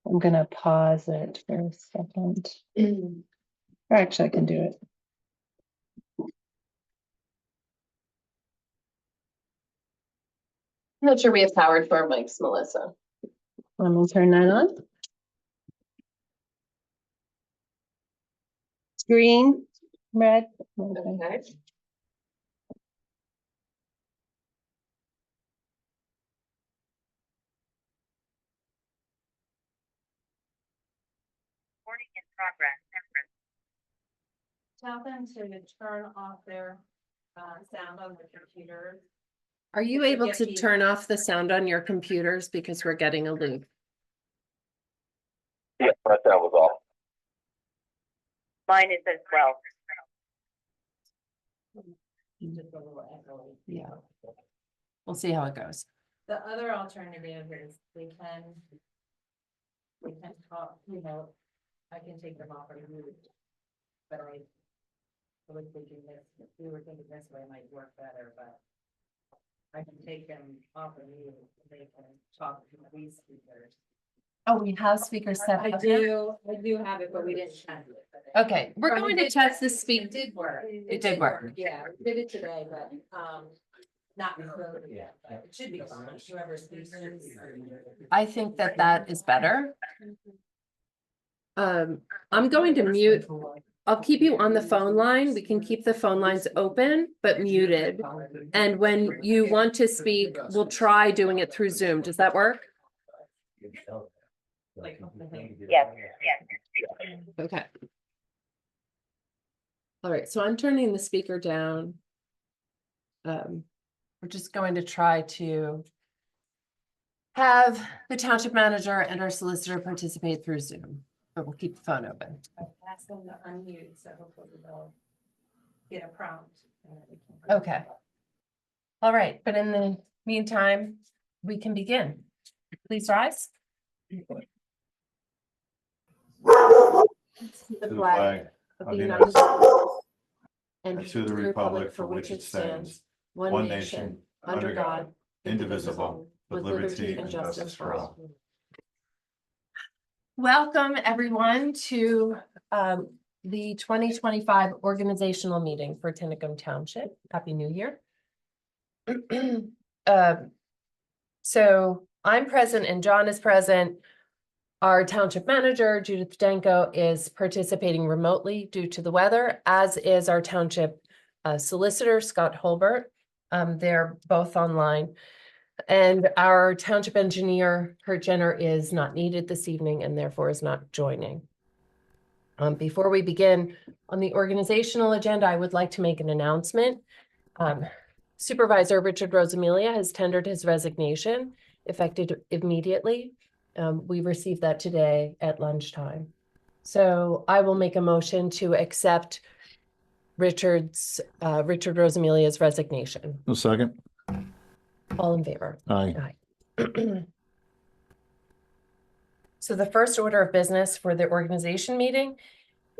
I'm gonna pause it for a second. Or actually, I can do it. I'm not sure we have powered for our mics, Melissa. Let me turn that on. Green, red. Okay. Okay. Recording in progress. Tell them to turn off their sound on their computers. Are you able to turn off the sound on your computers because we're getting a loop? Yeah, that was all. Mine is as well. Just a little echoey. Yeah. We'll see how it goes. The other alternative is we can talk, I can take them off of mute. But I was thinking this, if we were thinking this way might work better, but I can take them off of mute, they can talk to these speakers. Oh, we have speakers set I up. do have it, but we didn't test it. But Okay, we're going to test the speed. It did work. It did work. Yeah, we did it today, but, not recorded yet, but it should be fine, whoever speaks. I think that is better. I'm going to mute. I'll keep you on the phone line. We can keep the phone lines open, but muted. And when you want to speak, we'll try doing it through Zoom. Does that work? Yes. Okay. All right, so I'm turning the speaker down. We're just going to try to have the township manager and our solicitor participate through Zoom, but we'll keep the phone open. I asked them to unmute, so hopefully they'll get a prompt. and then we can- Okay. All right, but in the meantime, we can begin. Please rise. The flag of the United States and to the republic for which it stands, one nation, under God, indivisible, with liberty and justice for all. Welcome, everyone, to the 2025 organizational meeting for Tinicum Township. Happy New Year. So I'm present and John is present. Our township manager, Judith Danko, is participating remotely due to the weather, as is our township solicitor, Scott Holbert. They're both online. And our township engineer, Kurt Jenner, is not needed this evening and therefore is not joining. Before we begin on the organizational agenda, I would like to make an announcement. Supervisor Richard Rosamilia has tendered his resignation, effective immediately. We received that today at lunchtime. So I will make a motion to accept Richard Rosamilia's resignation. A second. All in favor? Aye. So the first order of business for the organization meeting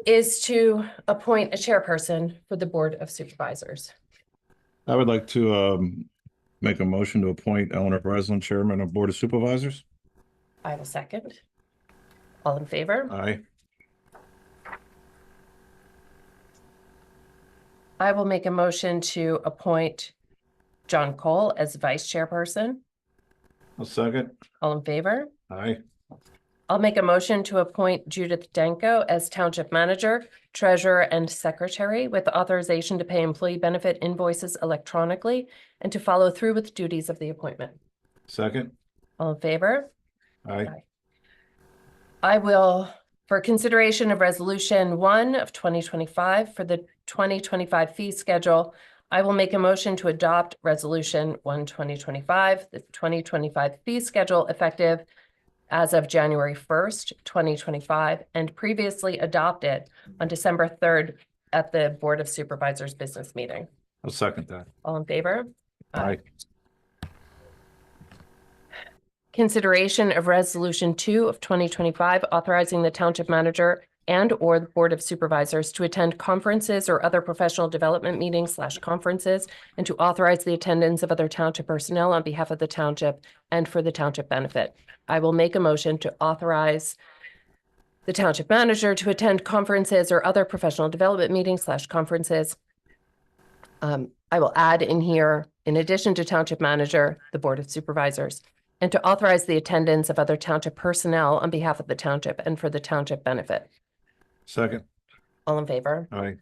is to appoint a chairperson for the Board of Supervisors. I would like to make a motion to appoint Eleanor Breslin, Chairman of Board of Supervisors. I will second. All in favor? Aye. I will make a motion to appoint John Cole as vice chairperson. A second. All in favor? Aye. I'll make a motion to appoint Judith Danko as township manager, treasurer, and secretary with authorization to pay employee benefit invoices electronically and to follow through with duties of the appointment. Second. All in favor? Aye. I will, for consideration of resolution 1 of 2025 for the 2025 fee schedule, I will make a motion to adopt resolution 1, 2025, the 2025 fee schedule effective as of January 1st, 2025, and previously adopted on December 3rd at the Board of Supervisors business meeting. I'll second that. All in favor? Aye. Consideration of resolution 2 of 2025, authorizing the township manager and/or the Board of Supervisors to attend conferences or other professional development meetings / conferences, and to authorize the attendance of other township personnel on behalf of the township and for the township benefit. I will make a motion to authorize the township manager to attend conferences or other professional development meetings / conferences. I will add in here, in addition to township manager, the Board of Supervisors, and to authorize the attendance of other township personnel on behalf of the township and for the township benefit. Second. All in favor? Aye.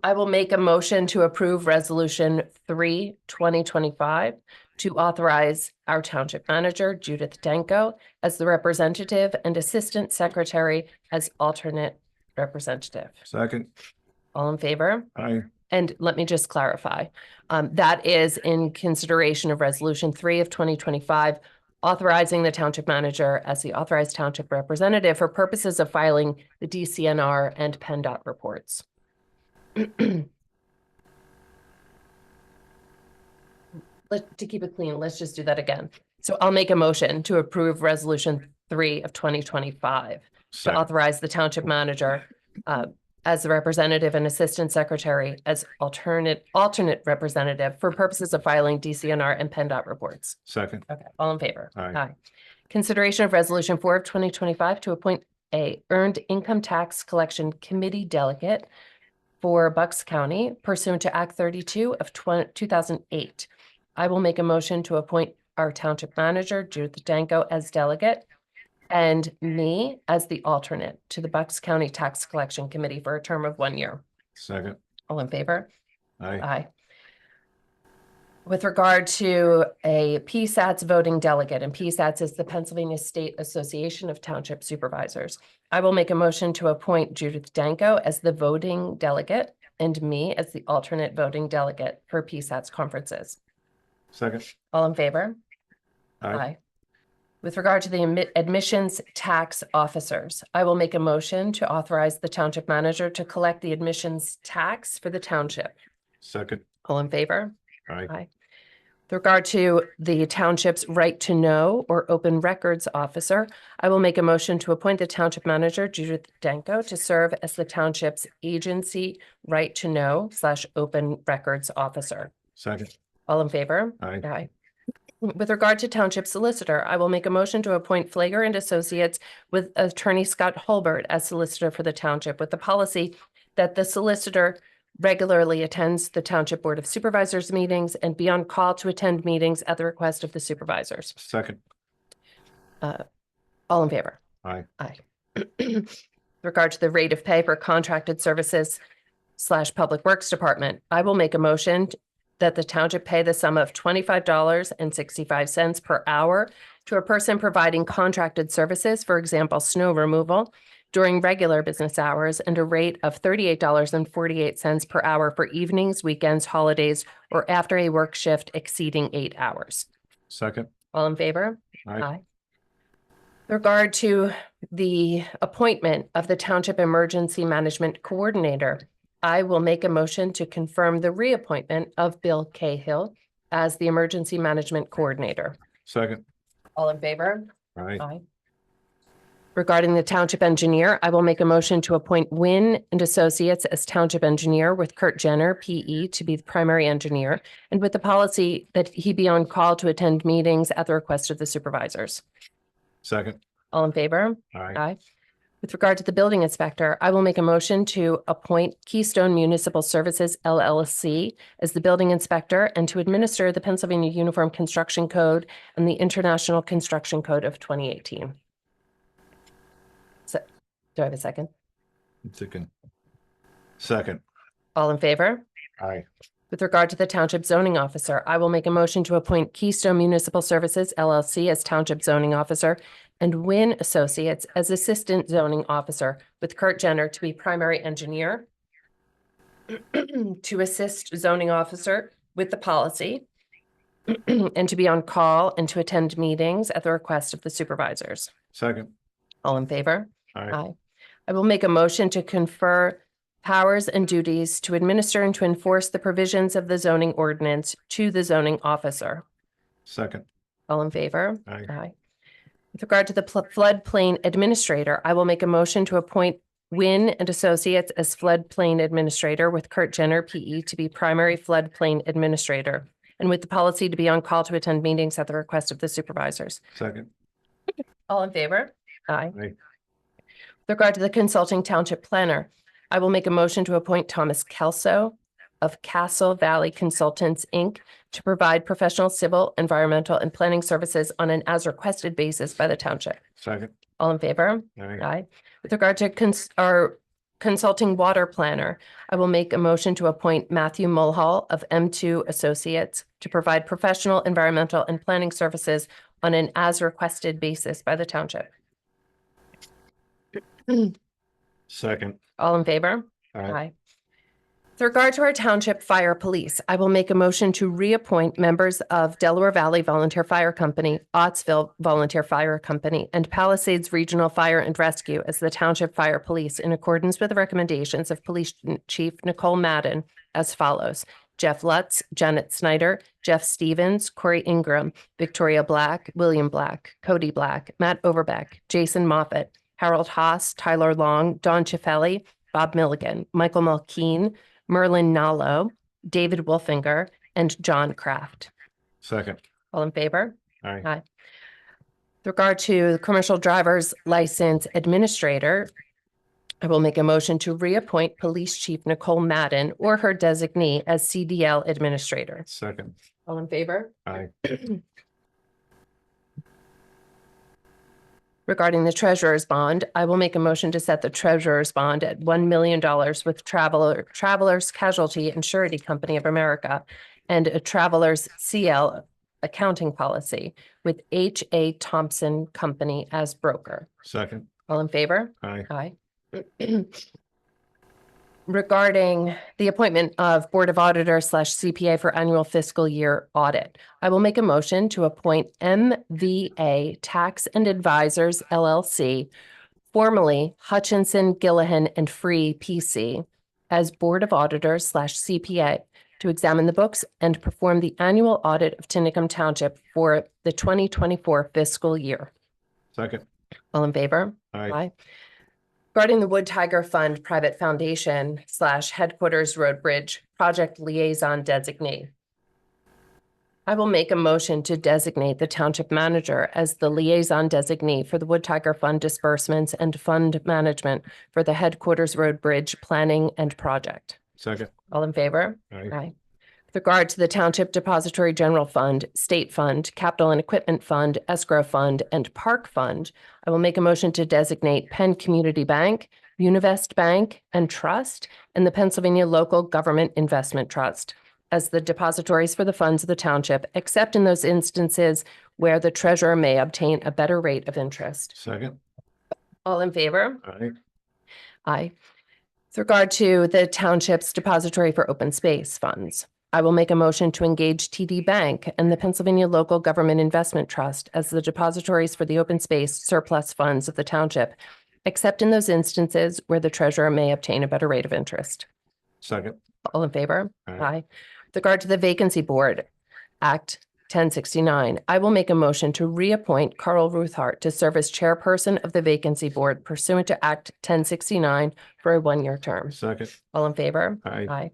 I will make a motion to approve Resolution 3, 2025, to authorize our township manager, Judith Danko, as the representative and assistant secretary as alternate representative. Second. All in favor? Aye. And let me just clarify, that is in consideration of Resolution 3 of 2025, authorizing the township manager as the authorized township representative for purposes of filing the DCNR and PennDOT reports. To keep it clean, let's just do that again. So I'll make a motion to approve Resolution 3 of 2025 to Second. authorize the township manager as the representative and assistant secretary as alternate representative for purposes of filing DCNR and PennDOT reports. Second. Okay, all in favor? Aye. Consideration of Resolution 4 of 2025 to appoint a Earned Income Tax Collection Committee delegate for Bucks County pursuant to Act 32 of 2008. I will make a motion to appoint our township manager, Judith Danko, as delegate, and me as the alternate to the Bucks County Tax Collection Committee for a term of 1 year. Second. All in favor? Aye. Aye. With regard to a PSATS voting delegate, and PSATS is the Pennsylvania State Association of Township Supervisors, I will make a motion to appoint Judith Danko as the voting delegate and me as the alternate voting delegate for PSATS conferences. Second. All in favor? Aye. With regard to the admissions tax officers, I will make a motion to authorize the township manager to collect the admissions tax for the township. Second. All in favor? Aye. With regard to the township's right to know or open records officer, I will make a motion to appoint the township manager, Judith Danko, to serve as the township's agency right to know / open records officer. Second. All in favor? Aye. Aye. With regard to township solicitor, I will make a motion to appoint Flager and Associates with Attorney Scott Holbert as solicitor for the township, with the policy that the solicitor regularly attends the Township Board of Supervisors meetings and be on call to attend meetings at the request of the supervisors. Second. All in favor? Aye. Aye. With regard to the rate of pay for contracted services / Public Works Department, I will make a motion that the township pay the sum of $25.65 per hour to a person providing contracted services, for example, snow removal, during regular business hours, and a rate of $38.48 per hour for evenings, weekends, holidays, or after a work shift exceeding 8 hours. Second. All in favor? Aye. With regard to the appointment of the Township Emergency Management Coordinator, I will make a motion to confirm the reappointment of Bill Cahill as the Emergency Management Coordinator. Second. All in favor? Aye. Aye. Regarding the Township Engineer, I will make a motion to appoint Wynn and Associates as Township Engineer with Kurt Jenner, PE, to be the primary engineer, and with the policy that he be on call to attend meetings at the request of the supervisors. Second. All in favor? Aye. Aye. With regard to the building inspector, I will make a motion to appoint Keystone Municipal Services LLC as the building inspector and to administer the Pennsylvania Uniform Construction Code and the International Construction Code of 2018. So, do I have a second? Second. All in favor? Aye. With regard to the Township Zoning Officer, I will make a motion to appoint Keystone Municipal Services LLC as Township Zoning Officer and Wynn Associates as Assistant Zoning Officer with Kurt Jenner to be primary engineer to assist zoning officer with the policy and to be on call and to attend meetings at the request of the supervisors. Second. All in favor? Aye. Aye. I will make a motion to confer powers and duties to administer and to enforce the provisions of the zoning ordinance to the zoning officer. Second. All in favor? Aye. Aye. With regard to the floodplain administrator, I will make a motion to appoint Wynn and Associates as floodplain administrator with Kurt Jenner, PE, to be primary floodplain administrator, and with the policy to be on call to attend meetings at the request of the supervisors. Second. All in favor? Aye. Aye. With regard to the consulting township planner, I will make a motion to appoint Thomas Kelso of Castle Valley Consultants, Inc. to provide professional civil, environmental, and planning services on an as-requested basis by the township. Second. All in favor? Aye. Aye. With regard to our consulting water planner, I will make a motion to appoint Matthew Mulhall of M2 Associates to provide professional, environmental, and planning services on an as-requested basis by the township. Second. All in favor? Aye. With regard to our township fire police, I will make a motion to reappoint members of Delaware Valley Volunteer Fire Company, Ottsville Volunteer Fire Company, and Palisades Regional Fire and Rescue as the township fire police in accordance with the recommendations of Police Chief Nicole Madden as follows: Jeff Lutz, Janet Snyder, Jeff Stevens, Corey Ingram, Victoria Black, William Black, Cody Black, Matt Overbeck, Jason Moffett, Harold Haas, Tyler Long, Don Cifelli, Bob Milligan, Michael Mulkeen, Merlin Nallo, David Wolfinger, and John Kraft. Second. All in favor? Aye. Aye. With regard to the commercial driver's license administrator, I will make a motion to reappoint Police Chief Nicole Madden or her designee as CDL administrator. Second. All in favor? Aye. Regarding the treasurer's bond, I will make a motion to set the treasurer's bond at $1 million with Travelers Casualty and Surety Company of America and a Travelers CL accounting policy with H.A. Thompson Company as broker. Second. All in favor? Aye. Aye. Regarding the appointment of Board of Auditor / CPA for annual fiscal year audit, I will make a motion to appoint MVA Tax and Advisors LLC, formerly Hutchinson, Gillihan, and Free PC, as Board of Auditors / CPA to examine the books and perform the annual audit of Tinicum Township for the 2024 fiscal year. Second. All in favor? Aye. Regarding the Wood Tiger Fund Private Foundation / Headquarters Road Bridge Project Liaison Designee, I will make a motion to designate the township manager as the liaison designee for the Wood Tiger Fund disbursements and fund management for the Headquarters Road Bridge planning and project. Second. All in favor? Aye. Aye. With regard to the Township Depository General Fund, State Fund, Capital and Equipment Fund, Escrow Fund, and Park Fund, I will make a motion to designate Penn Community Bank, Univest Bank and Trust, and the Pennsylvania Local Government Investment Trust as the depositories for the funds of the township, except in those instances where the treasurer may obtain a better rate of interest. Second. All in favor? Aye. Aye. With regard to the township's depository for open space funds, I will make a motion to engage TD Bank and the Pennsylvania Local Government Investment Trust as the depositories for the open space surplus funds of the township, except in those instances where the treasurer may obtain a better rate of interest. Second. All in favor? Aye. With regard to the Vacancy Board, Act 1069, I will make a motion to reappoint Carl Ruthart to serve as chairperson of the Vacancy Board pursuant to Act 1069 for a one-year term. Second. All in favor? Aye. Aye.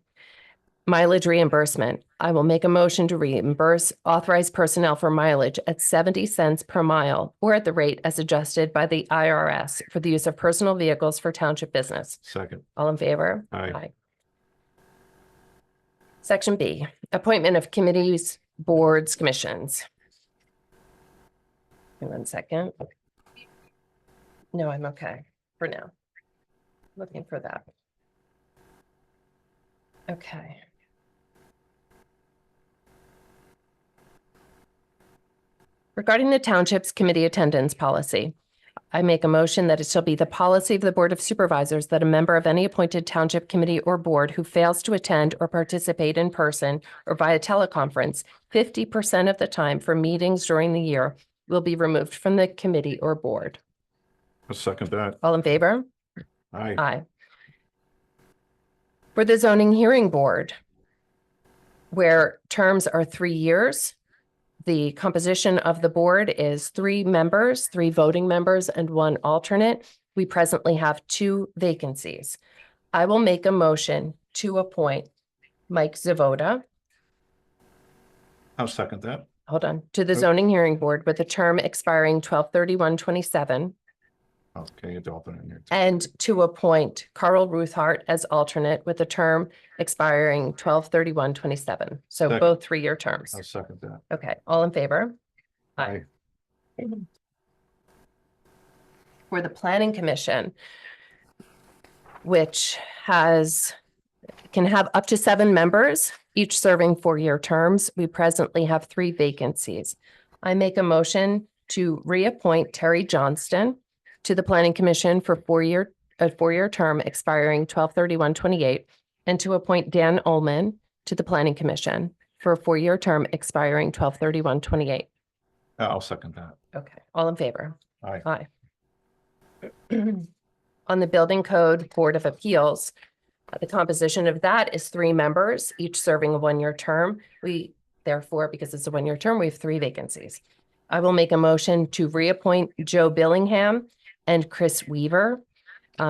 Mileage reimbursement. I will make a motion to reimburse authorized personnel for mileage at 70 cents per mile or at the rate as adjusted by the IRS for the use of personal vehicles for township business. Second. All in favor? Aye. Section B, appointment of committees, boards, commissions. Give me 1 second. No, I'm okay for now. Looking for that. Okay. Regarding the township's committee attendance policy, I make a motion that it shall be the policy of the Board of Supervisors that a member of any appointed township committee or board who fails to attend or participate in person or via teleconference 50% of the time for meetings during the year will be removed from the committee or board. I'll second that. All in favor? Aye. Aye. For the zoning hearing board, where terms are 3 years, The composition of the board is 3 members, 3 voting members, and 1 alternate. We presently have 2 vacancies. I will make a motion to appoint Mike Zavoda, I'll second that. to the Oh. zoning hearing board with a term expiring 12/31/27, Okay, it's alternate here. and to appoint Carl Ruthart as alternate with a term expiring 12/31/27. So Second. both 3-year terms. I'll second that. Okay, all in favor? Aye. For the planning commission, which can have up to 7 members, each serving 4-year terms. We presently have 3 vacancies. I make a motion to reappoint Terry Johnston to the planning commission for a 4-year term expiring 12/31/28, and to appoint Dan Ullman to the planning commission for a 4-year term expiring 12/31/28. I'll second that. Okay, all in favor? Aye. Aye. On the Building Code Board of Appeals, the composition of that is 3 members, each serving a 1-year term. Therefore, because it's a 1-year term, we have 3 vacancies. I will make a motion to reappoint Joe Billingham and Chris Weaver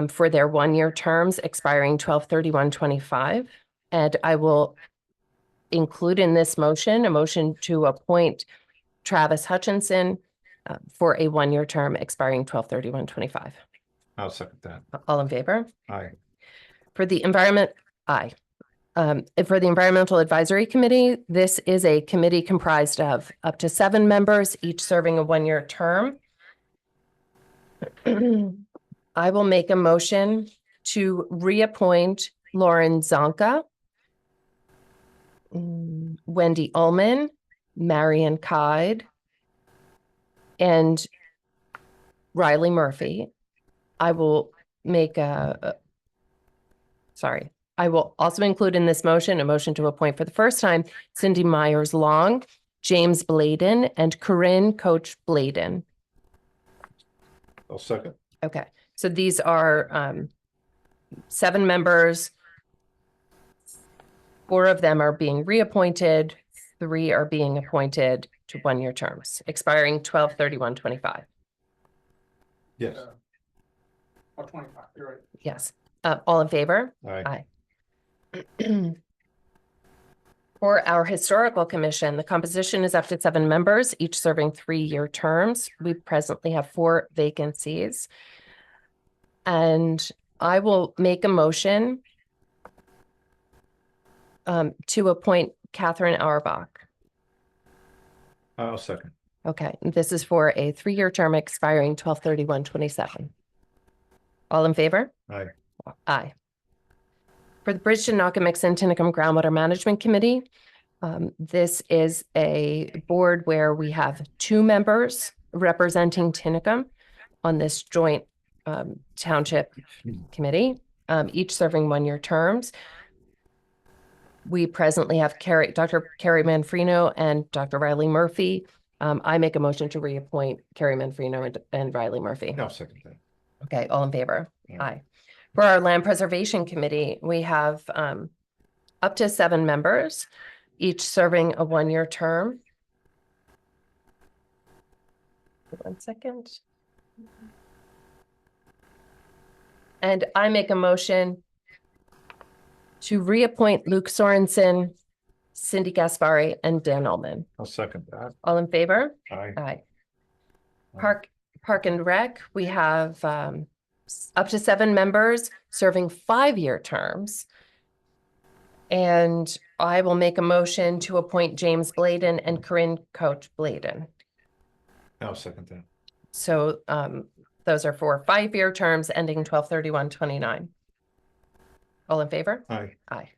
for their 1-year terms expiring 12/31/25. And I will include in this motion, a motion to appoint Travis Hutchinson for a 1-year term expiring 12/31/25. I'll second that. All in favor? Aye. For the environment, aye. For the Environmental Advisory Committee, this is a committee comprised of up to 7 members, each serving a 1-year term. I will make a motion to reappoint Lauren Zonka, Wendy Ullman, Marion Kide, and Riley Murphy. I will make I will also include in this motion, a motion to appoint for the first time, Cindy Myers Long, James Bladen, and Corinne Coach Bladen. I'll second. Okay, so these are 7 members. 4 of them are being reappointed, 3 are being appointed to 1-year terms, expiring 12/31/25. Yes. 25, you're right. Yes, all in favor? Aye. For our historical commission, the composition is up to 7 members, each serving 3-year terms. We presently have 4 vacancies. And I will make a motion to appoint Catherine Auerbach. I'll second. Okay, this is for a 3-year term expiring 12/31/27. All in favor? Aye. Aye. For the Bridgeton, Nockamixon, Tinicum Groundwater Management Committee, this is a board where we have 2 members representing Tinicum on this joint township committee, each serving 1-year terms. We presently have Dr. Carrie Manfrino and Dr. Riley Murphy. I make a motion to reappoint Carrie Manfrino and Riley Murphy. I'll second that. Okay, all in favor? Aye. Aye. For our Land Preservation Committee, we have up to 7 members, each serving a 1-year term. 1 second. And I make a motion to reappoint Luke Sorensen, Cindy Gaspari, and Dan Ullman. I'll second that. All in favor? Aye. Aye. Park and Rec, we have up to 7 members serving 5-year terms. And I will make a motion to appoint James Bladen and Corinne Coach Bladen. I'll second that. So those are for 5-year terms ending 12/31/29. All in favor? Aye. Aye.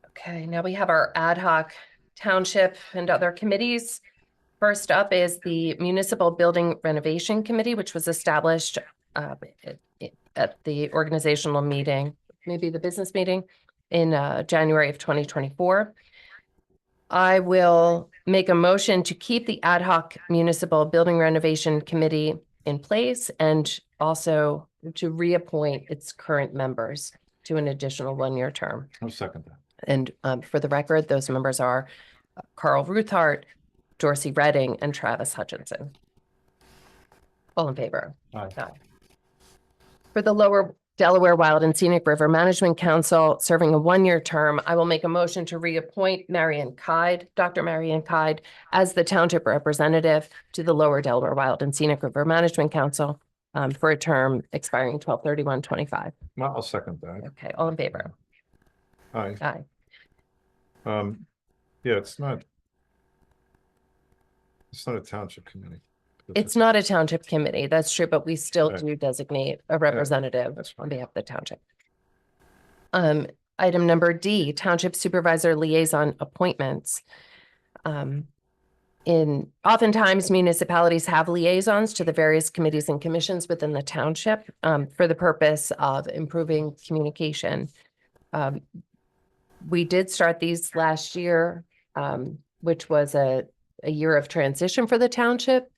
Okay, now we have our ad hoc township and other committees. First up is the Municipal Building Renovation Committee, which was established at the organizational meeting, maybe the business meeting in January of 2024. I will make a motion to keep the ad hoc Municipal Building Renovation Committee in place and also to reappoint its current members to an additional 1-year term. I'll second that. And for the record, those members are Carl Ruthart, Dorsey Redding, and Travis Hutchinson. All in favor? Aye. For the Lower Delaware Wild and Scenic River Management Council, serving a one-year term, I will make a motion to reappoint Marion Kide, Dr. Marion Kide, as the township representative to the Lower Delaware Wild and Scenic River Management Council for a term expiring 12/31/25. Well, I'll second that. Okay, all in favor? Aye. Aye. Yeah, it's not a township committee. It's not a township committee, that's true, but we still Right. do designate a representative that's on fine. behalf of the township. Item number D, Township Supervisor Liaison Appointments. Oftentimes municipalities have liaisons to the various committees and commissions within the township for the purpose of improving communication. We did start these last year, which was a year of transition for the township.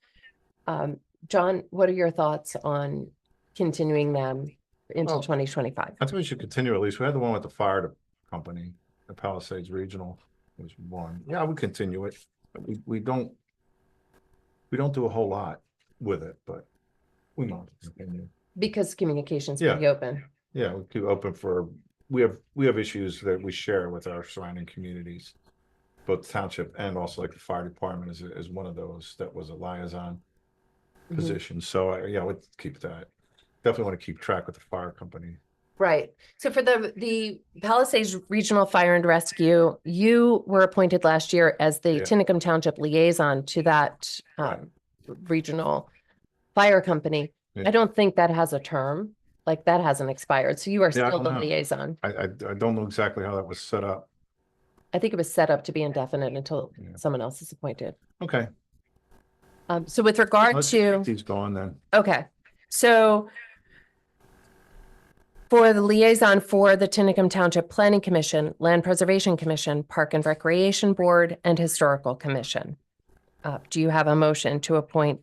John, what are your thoughts on continuing them into Well, 2025? I think we should continue at least. We had the one with the fire company, the Palisades Regional was one. Yeah, we continue it. But we don't do a whole lot with it, but we might continue. Because communication's Yeah. pretty open. Yeah, we keep open for, we have issues that we share with our surrounding communities. Both township and also like the fire department is one of those that was a liaison Mhm. position. So yeah, we'd keep that. Definitely want to keep track with the fire company. Right. So for the Palisades Regional Fire and Rescue, you were appointed last year as the Yeah. Tinicum Township liaison to that Right. regional fire company. Yeah. I don't think that has a term, like that hasn't expired. So you are Yeah, I still the don't know. liaison. I don't know exactly how that was set up. I think it was set up to be indefinite until Yeah. someone else is appointed. Okay. So with regard Let's to. keep these going then. Okay, so for the liaison for the Tinicum Township Planning Commission, Land Preservation Commission, Park and Recreation Board, and Historical Commission, do you have a motion to appoint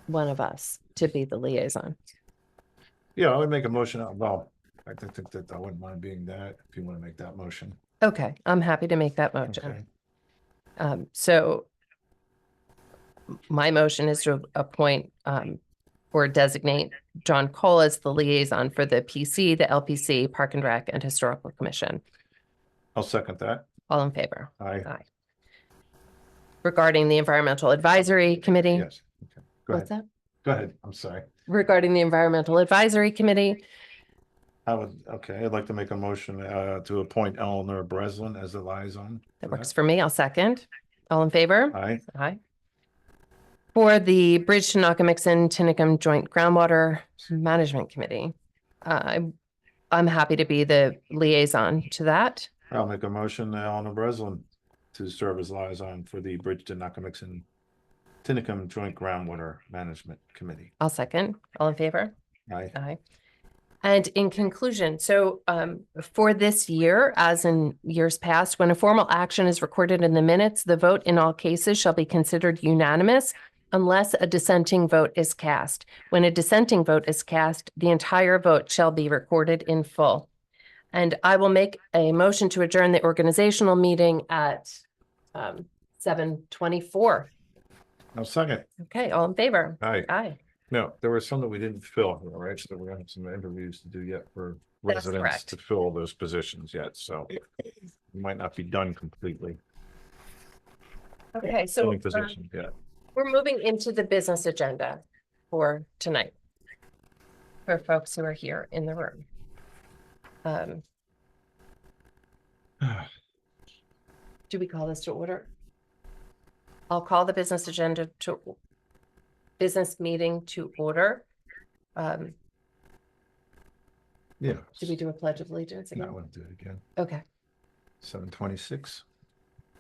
one of us to be the liaison? Yeah, I would make a motion. Well, I think that I wouldn't mind being that if you want to make that motion. Okay, I'm happy to make that Okay. motion. So my motion is to appoint or designate John Cole as the liaison for the PC, the LPC, Park and Rec, and Historical Commission. I'll second that. All in favor? Aye. Regarding the Environmental Advisory Committee. Yes. Okay. Go What's ahead. that? Go ahead. I'm sorry. Regarding the Environmental Advisory Committee, I'd like to make a motion to appoint Eleanor Breslin as the liaison. that for works for me. I'll second. All in favor? Aye. Aye. For the Bridge to Nakamixon Tinicum Joint Groundwater Management Committee, I'm happy to be the liaison to that. I'll make a motion, Eleanor Breslin, to serve as liaison for the Bridge to Nakamixon Tinicum Joint Groundwater Management Committee. I'll second. All in favor? Aye. Aye. And in conclusion, so for this year, as in years past, when a formal action is recorded in the minutes, the vote in all cases shall be considered unanimous unless a dissenting vote is cast. When a dissenting vote is cast, the entire vote shall be recorded in full. And I will make a motion to adjourn the organizational meeting at 7:24. I'll second. Okay, all in favor? Aye. Aye. No, there was some that we didn't fill, right? So we have some interviews to do yet for That's residents correct. to fill those positions yet, so we might not be done completely Okay, so filling positions yet. we're moving into the business agenda for tonight for folks who are here in the room. Do we call this to order? I'll call the business agenda to business meeting to order. Yeah. Did we do a pledge of allegiance No, I again? want to do it again. Okay. 7:26.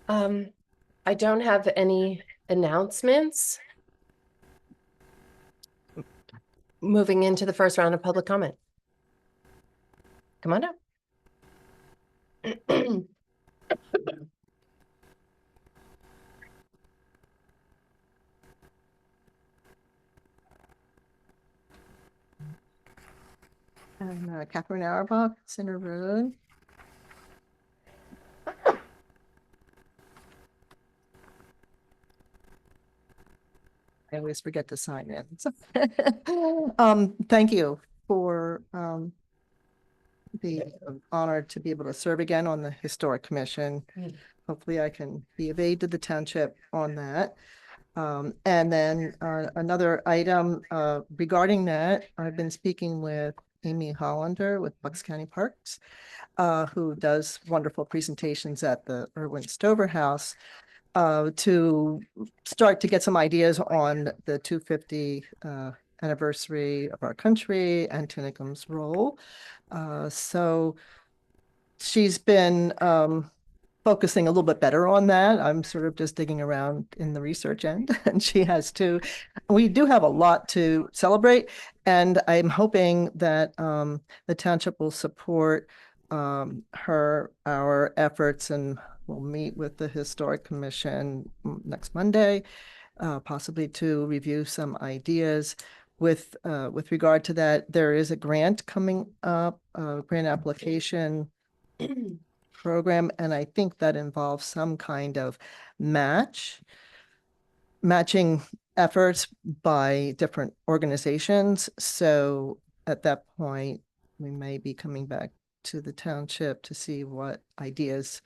I don't have any announcements. Moving into the first round of public comment. Come on up. I'm Catherine Auerbach, Center Road. I always forget to sign in. So, thank you for the honor to be able to serve again on the Historic Commission. Mm. Hopefully I can be of aid to the township on that. And then another item regarding that, I've been speaking with Amy Hollander with Bucks County Parks, who does wonderful presentations at the Irwin Stover House, to start to get some ideas on the 250 anniversary of our country and Tinnicum's role. So she's been focusing a little bit better on that. I'm sort of just digging around in the research end, and she has too. We do have a lot to celebrate, and I'm hoping that the township will support our efforts, and we'll meet with the Historic Commission next Monday, possibly to review some ideas. With regard to that, there is a grant coming up, a grant application program, and I think that involves some kind of matching efforts by different organizations. So at that point, we may be coming back to the township to see what ideas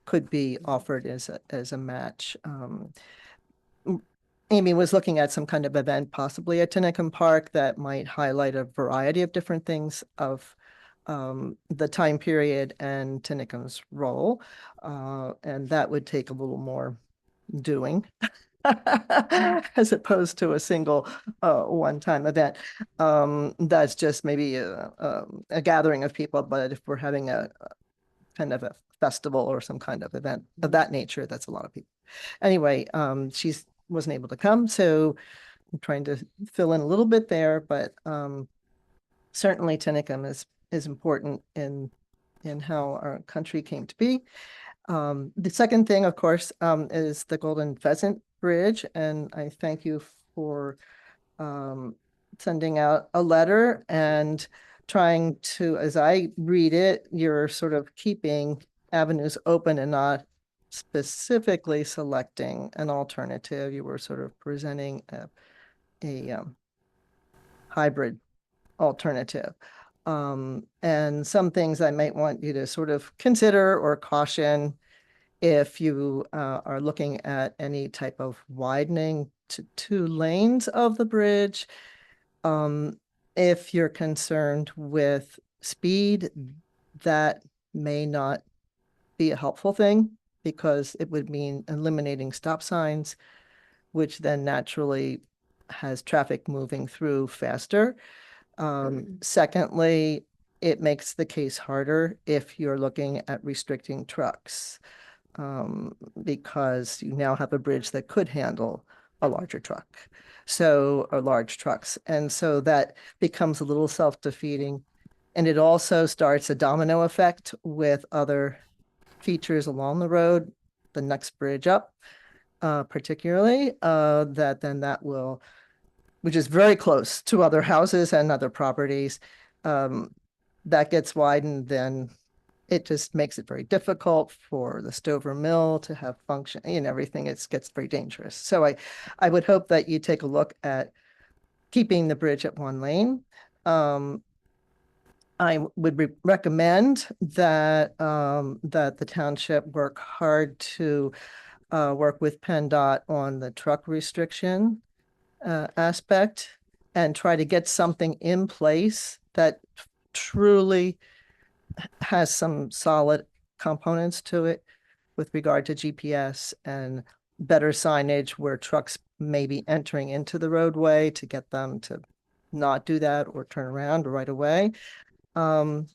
could be offered as a match. Amy was looking at some kind of event possibly at Tinnicum Park that might highlight a variety of different things of the time period and Tinnicum's role. And that would take a little more doing as opposed to a single one-time event. That's just maybe a gathering of people, but if we're having a kind of a festival or some kind of event of that nature, that's a lot of people. Anyway, she wasn't able to come, so I'm trying to fill in a little bit there, but certainly Tinnicum is important in how our country came to be. The second thing, of course, is the Golden Pheasant Bridge, and I thank you for sending out a letter and trying to, as I read it, you're sort of keeping avenues open and not specifically selecting an alternative. You were sort of presenting a hybrid alternative. And some things I might want you to sort of consider or caution if you are looking at any type of widening to 2 lanes of the bridge. If you're concerned with speed, that may not be a helpful thing because it would mean eliminating stop signs, which then naturally has traffic moving through faster. Secondly, it makes the case harder if you're looking at restricting trucks, because you now have a bridge that could handle a larger truck, or large trucks. And so that becomes a little self-defeating. And it also starts a domino effect with other features along the road, the next bridge up, particularly, that will, which is very close to other houses and other properties, that gets widened, then it just makes it very difficult for the Stover Mill to have function and everything. It gets very dangerous. So I would hope that you take a look at keeping the bridge at 1 lane. I would recommend that that the township work hard to work with PennDOT on the truck restriction aspect and try to get something in place that truly has some solid components to it with regard to GPS and better signage where trucks may be entering into the roadway to get them to not do that or turn around right away. And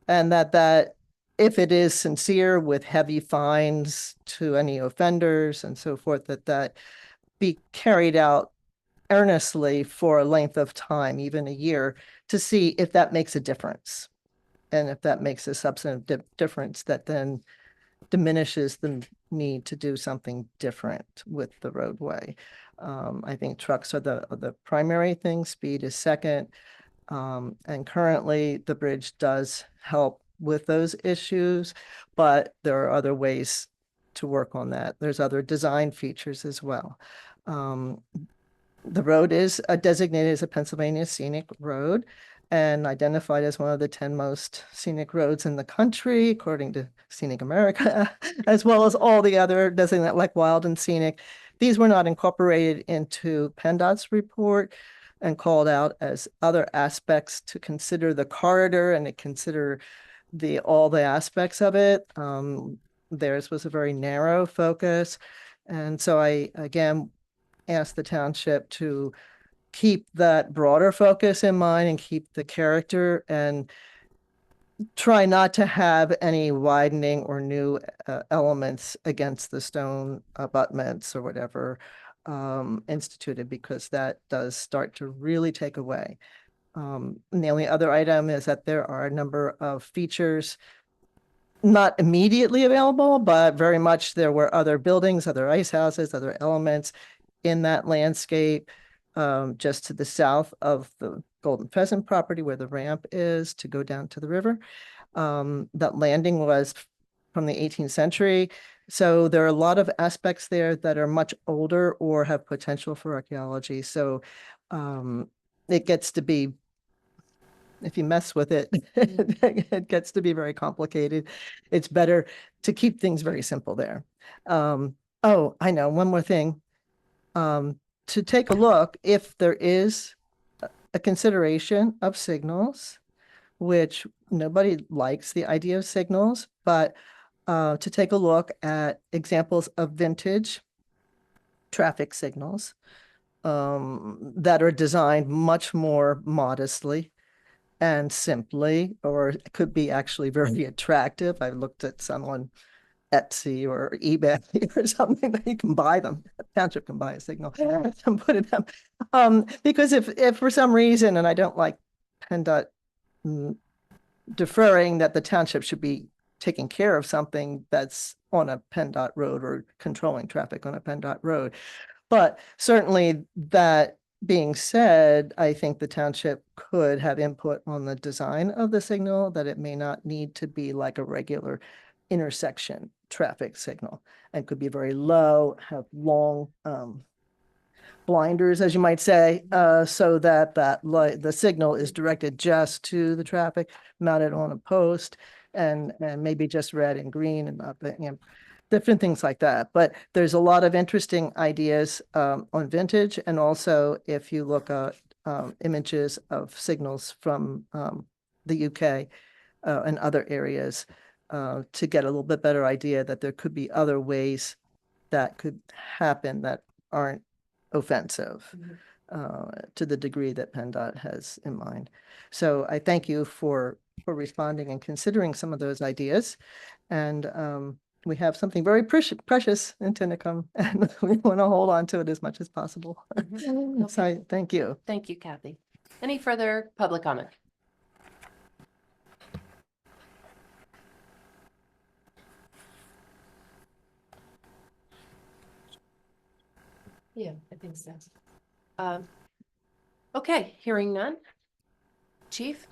that if it is sincere with heavy fines to any offenders and so forth, that be carried out earnestly for a length of time, even a year, to see if that makes a difference. And if that makes a substantive difference, that then diminishes the need to do something different with the roadway. I think trucks are the primary thing. Speed is second. And currently the bridge does help with those issues, but there are other ways to work on that. There's other design features as well. The road is designated as a Pennsylvania scenic road and identified as one of the 10 most scenic roads in the country, according to Scenic America, as well as all the other designated like wild and scenic. These were not incorporated into PennDOT's report and called out as other aspects to consider the corridor and to consider all the aspects of it. Theirs was a very narrow focus. And so I, again, asked the township to keep that broader focus in mind and keep the character and try not to have any widening or new elements against the stone abutments or whatever instituted, because that does start to really take away. And the only other item is that there are a number of features not immediately available, but very much there were other buildings, other ice houses, other elements in that landscape, just to the south of the Golden Pheasant property where the ramp is to go down to the river. That landing was from the 18th century. So there are a lot of aspects there that are much older or have potential for archaeology. So it gets to be, if you mess with it, it gets to be very complicated. It's better to keep things very simple there. Oh, I know, one more thing. To take a look if there is a consideration of signals, which nobody likes the idea of signals, but to take a look at examples of vintage traffic signals that are designed much more modestly and simply, or it could be actually very attractive. I looked at some on Etsy or eBay or something that you can buy them. The township can buy a signal and put it up. Because if for some reason, and I don't like PennDOT deferring that the township should be taking care of something that's on a PennDOT road or controlling traffic on a PennDOT road. But certainly that being said, I think the township could have input on the design of the signal, that it may not need to be like a regular intersection traffic signal and could be very low, have long blinders, as you might say, so that the signal is directed just to the traffic, mounted on a post, and maybe just red and green and not the, different things like that. But there's a lot of interesting ideas on vintage, and also if you look at images of signals from the UK and other areas to get a little bit better idea that there could be other ways that could happen that aren't offensive to the degree that PennDOT has in mind. So I thank you for responding and considering some of those ideas. And we have something very precious in Tinicum, and we want to hold on to it as much as possible. So thank you. Thank you, Kathy. Any further public comment? Yeah, I think so. Okay, hearing none. Chief?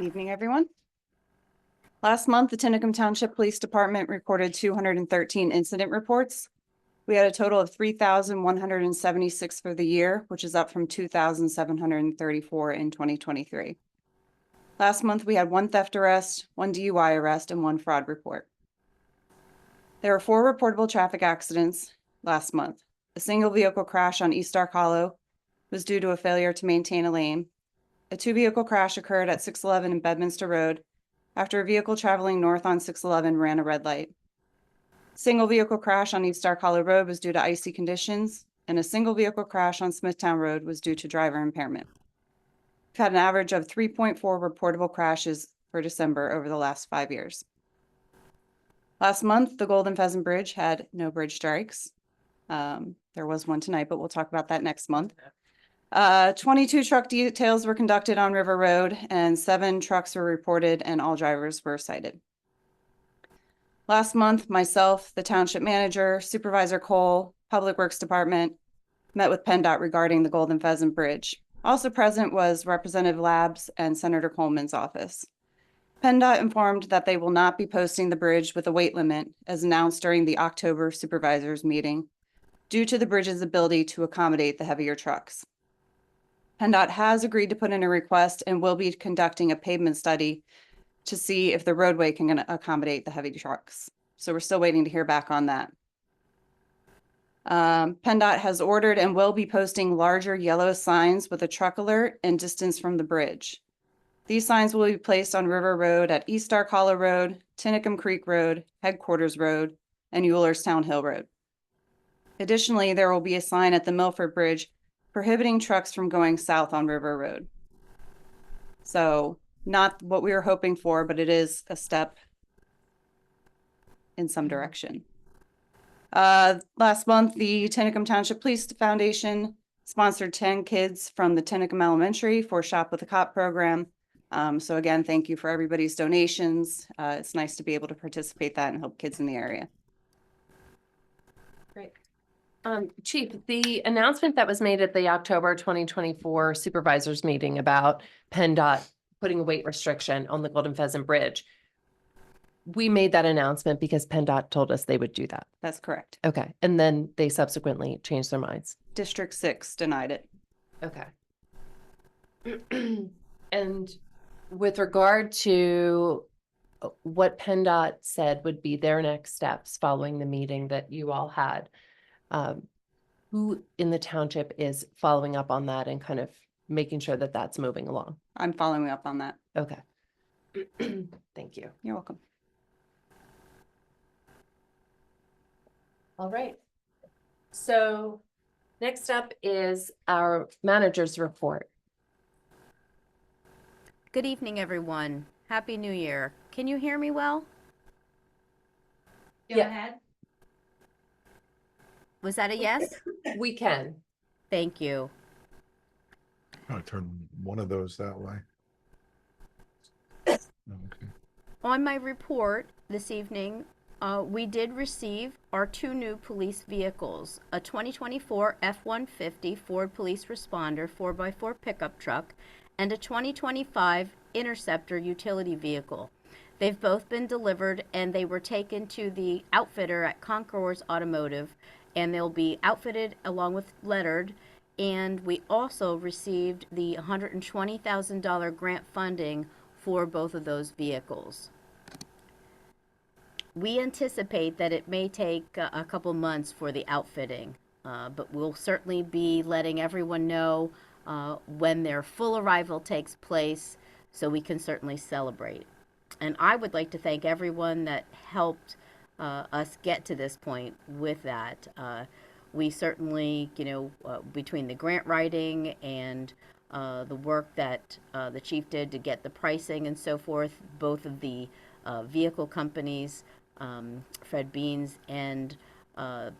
Evening, everyone. Last month, the Tinicum Township Police Department recorded 213 incident reports. We had a total of 3,176 for the year, which is up from 2,734 in 2023. Last month, we had 1 theft arrest, 1 DUI arrest, and 1 fraud report. There were 4 reportable traffic accidents last month. A single vehicle crash on East Stark Hollow was due to a failure to maintain a lane. A 2-vehicle crash occurred at 611 in Bedminster Road after a vehicle traveling north on 611 ran a red light. Single vehicle crash on East Stark Hollow Road was due to icy conditions, and a single vehicle crash on Smithtown Road was due to driver impairment. We've had an average of 3.4 reportable crashes for December over the last 5 years. Last month, the Golden Pheasant Bridge had no bridge strikes. There was one tonight, but we'll talk about that next month. 22 truck details were conducted on River Road, and 7 trucks were reported, and all drivers were cited. Last month, myself, the township manager, Supervisor Cole, Public Works Department, met with PennDOT regarding the Golden Pheasant Bridge. Also present was Representative Labs and Senator Coleman's office. PennDOT informed that they will not be posting the bridge with a weight limit as announced during the October supervisors meeting due to the bridge's ability to accommodate the heavier trucks. PennDOT has agreed to put in a request and will be conducting a pavement study to see if the roadway can accommodate the heavy trucks. So we're still waiting to hear back on that. PennDOT has ordered and will be posting larger yellow signs with a truck alert and distance from the bridge. These signs will be placed on River Road at East Stark Hollow Road, Tinicum Creek Road, Headquarters Road, and Eulerstown Hill Road. Additionally, there will be a sign at the Milford Bridge prohibiting trucks from going south on River Road. So not what we were hoping for, but it is a step in some direction. Last month, the Tinicum Township Police Foundation sponsored 10 kids from the Tinicum Elementary for Shop with a Cop program. So again, thank you for everybody's donations. It's nice to be able to participate that and help kids in the area. Great. Chief, the announcement that was made at the October 2024 supervisors meeting about PennDOT putting a weight restriction on the Golden Pheasant Bridge. We made that announcement because PennDOT told us they would do that. That's correct. Okay. And then they subsequently changed their minds. District 6 denied it. Okay. And with regard to what PennDOT said would be their next steps following the meeting that you all had, who in the township is following up on that and kind of making sure that that's moving along? I'm following up on that. Okay. Thank you. You're welcome. All right. So next up is our manager's report. Good evening, everyone. Happy New Year. Can you hear me well? Go Yeah. ahead. Was that a yes? We can. Thank you. I'll turn one of those that way. Okay. On my report this evening, we did receive our 2 new police vehicles, a 2024 F-150 Ford Police Responder 4x4 pickup truck and a 2025 Interceptor utility vehicle. They've both been delivered and they were taken to the outfitter at Concours Automotive, and they'll be outfitted along with lettered. And we also received the $120,000 grant funding for both of those vehicles. We anticipate that it may take a couple months for the outfitting, but we'll certainly be letting everyone know when their full arrival takes place, so we can certainly celebrate. And I would like to thank everyone that helped us get to this point with that. We certainly, between the grant writing and the work that the chief did to get the pricing and so forth, both of the vehicle companies, Fred Beans and the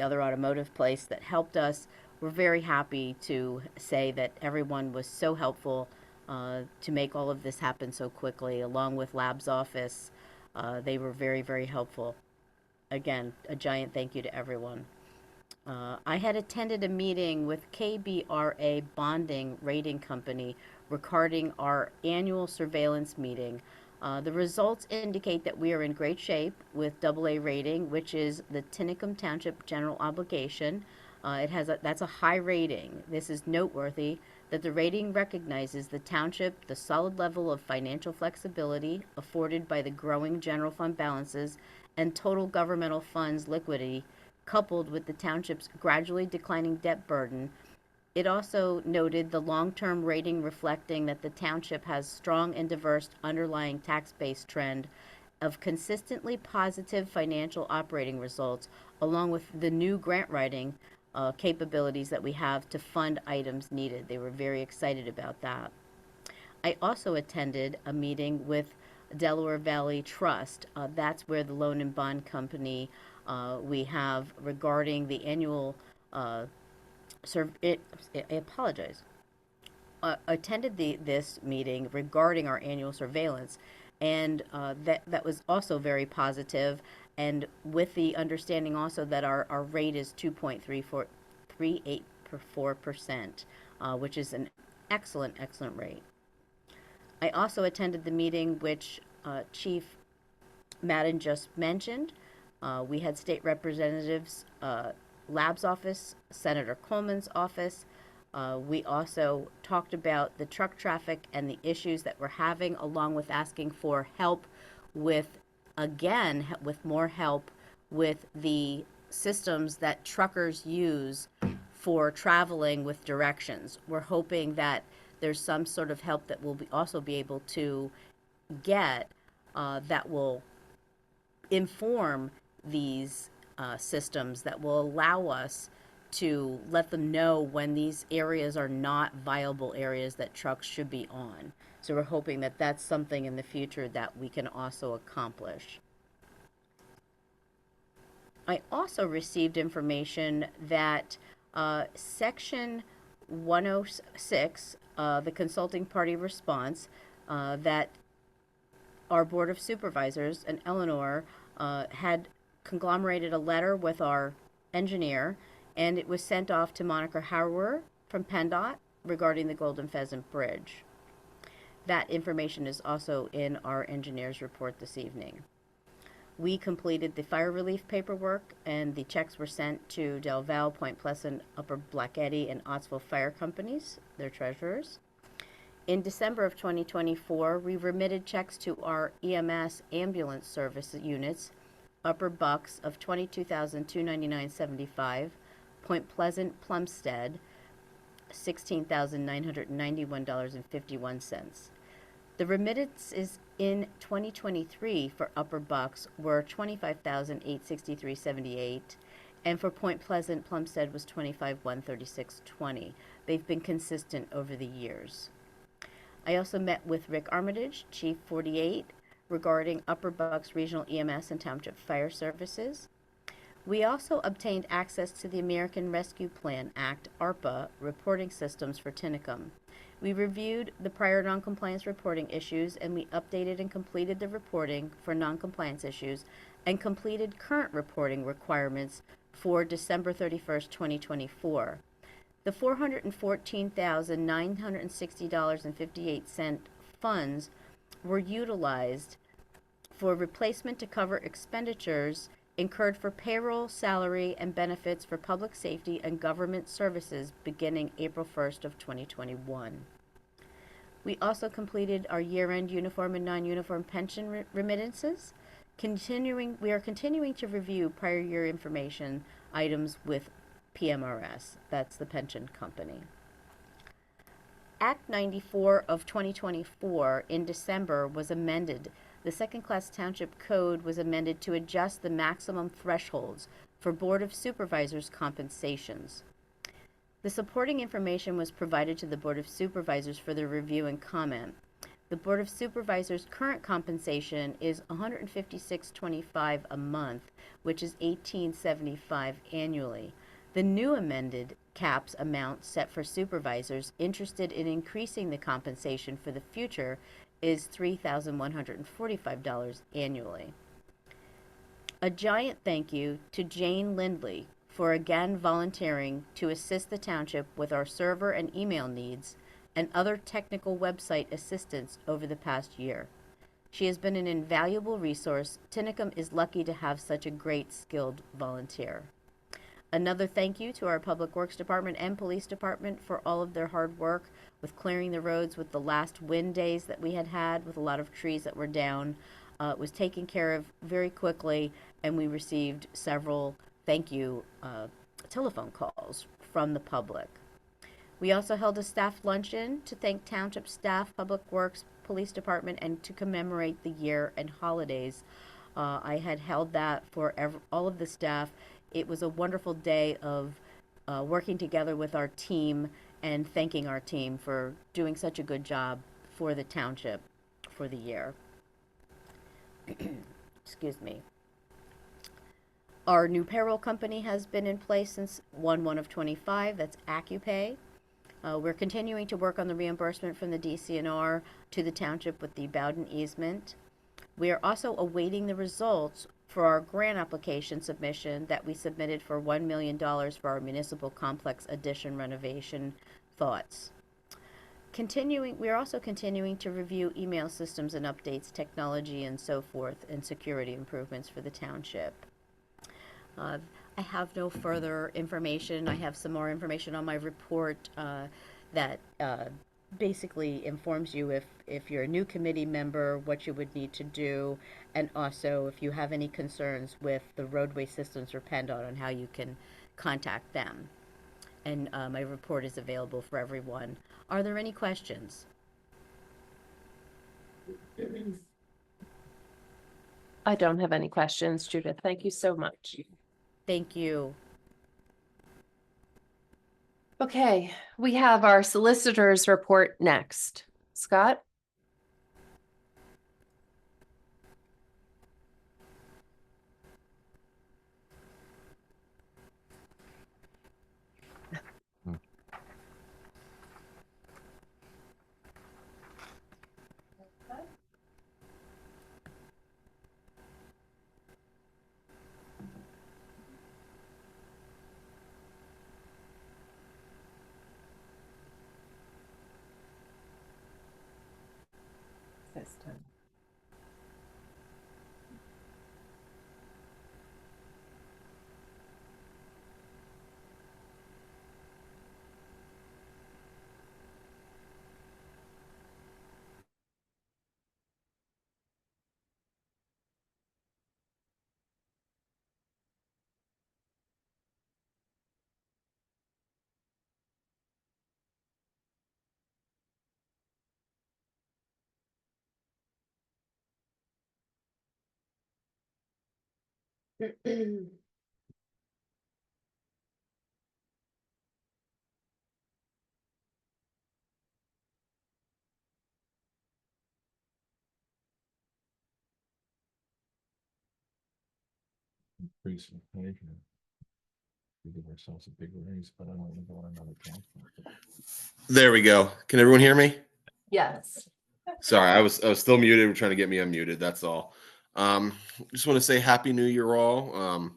other automotive place that helped us, we're very happy to say that everyone was so helpful to make all of this happen so quickly, along with Lab's office. They were very, very helpful. Again, a giant thank you to everyone. I had attended a meeting with KBRA Bonding Rating Company regarding our annual surveillance meeting. The results indicate that we are in great shape with AA rating, which is the Tinicum Township General Obligation. That's a high rating. This is noteworthy that the rating recognizes the township, the solid level of financial flexibility afforded by the growing general fund balances and total governmental funds liquidity, coupled with the township's gradually declining debt burden. It also noted the long-term rating reflecting that the township has strong and diverse underlying tax-based trend of consistently positive financial operating results, along with the new grant writing capabilities that we have to fund items needed. They were very excited about that. I also attended a meeting with Delaware Valley Trust. That's where the loan and bond company we have regarding the annual attended this meeting regarding our annual surveillance, and that was also very positive, and with the understanding also that our rate is 2.384%, which is an excellent rate. I also attended the meeting which Chief Madden just mentioned. We had state representatives, Lab's office, Senator Coleman's office. We also talked about the truck traffic and the issues that we're having, along with asking for help with, again, with more help with the systems that truckers use for traveling with directions. We're hoping that there's some sort of help that we'll also be able to get that will inform these systems, that will allow us to let them know when these areas are not viable areas that trucks should be on. So we're hoping that that's something in the future that we can also accomplish. I also received information that Section 106, the consulting party response, that our Board of Supervisors and Eleanor had conglomerated a letter with our engineer, and it was sent off to Monica Hauer from PennDOT regarding the Golden Pheasant Bridge. That information is also in our engineer's report this evening. We completed the fire relief paperwork, and the checks were sent to Del Val, Point Pleasant, Upper Black Eddy, and Ottsville Fire Companies, their treasurers. In December of 2024, we remitted checks to our EMS ambulance service units, Upper Bucks of $22,299.75, Point Pleasant, Plumstead, $16,991.51. The remittances in 2023 for Upper Bucks were $25,863.78, and for Point Pleasant, Plumstead was $25,136.20. They've been consistent over the years. I also met with Rick Armitage, Chief 48, regarding Upper Bucks Regional EMS and Township Fire Services. We also obtained access to the American Rescue Plan Act, ARPA, reporting systems for Tinicum. We reviewed the prior noncompliance reporting issues, and we updated and completed the reporting for noncompliance issues and completed current reporting requirements for December 31st, 2024. The $414,960.58 funds were utilized for replacement to cover expenditures incurred for payroll, salary, and benefits for public safety and government services beginning April 1st of 2021. We also completed our year-end uniform and non-uniform pension remittances. We are continuing to review prior year information items with PMRS, that's the pension company. Act 94 of 2024 in December was amended. The second-class township code was amended to adjust the maximum thresholds for Board of Supervisors compensations. The supporting information was provided to the Board of Supervisors for their review and comment. The Board of Supervisors' current compensation is $156.25 a month, which is $18.75 annually. The new amended caps amount set for supervisors interested in increasing the compensation for the future is $3,145 annually. A giant thank you to Jane Lindley for again volunteering to assist the township with our server and email needs and other technical website assistance over the past year. She has been an invaluable resource. Tinicum is lucky to have such a great, skilled volunteer. Another thank you to our Public Works Department and Police Department for all of their hard work with clearing the roads with the last wind days that we had with a lot of trees that were down. It was taken care of very quickly, and we received several thank you telephone calls from the public. We also held a staff luncheon to thank township staff, Public Works, Police Department, and to commemorate the year and holidays. I had held that for all of the staff. It was a wonderful day of working together with our team and thanking our team for doing such a good job for the township for the year. Excuse me. Our new payroll company has been in place since 1/1/25. That's AccuPay. We're continuing to work on the reimbursement from the DCNR to the township with the Bowden easement. We are also awaiting the results for our grant application submission that we submitted for $1 million for our municipal complex addition renovation thoughts. we're also continuing to review email systems and updates, technology and so forth, and security improvements for the township. I have no further information. I have some more information on my report that basically informs you if you're a new committee member, what you would need to do, and also if you have any concerns with the roadway systems or PennDOT on how you can contact them. And my report is available for everyone. Are there any questions? I don't have any questions, Judith. Thank you so much. Thank you. Okay, we have our solicitor's report next. Scott? Increase in pay here. We give ourselves a big raise, but I don't even go on another council. There we go. Can everyone hear me? Yes. Sorry, I was still muted. We're trying to get me unmuted. That's all. Just want to say Happy New Year, all.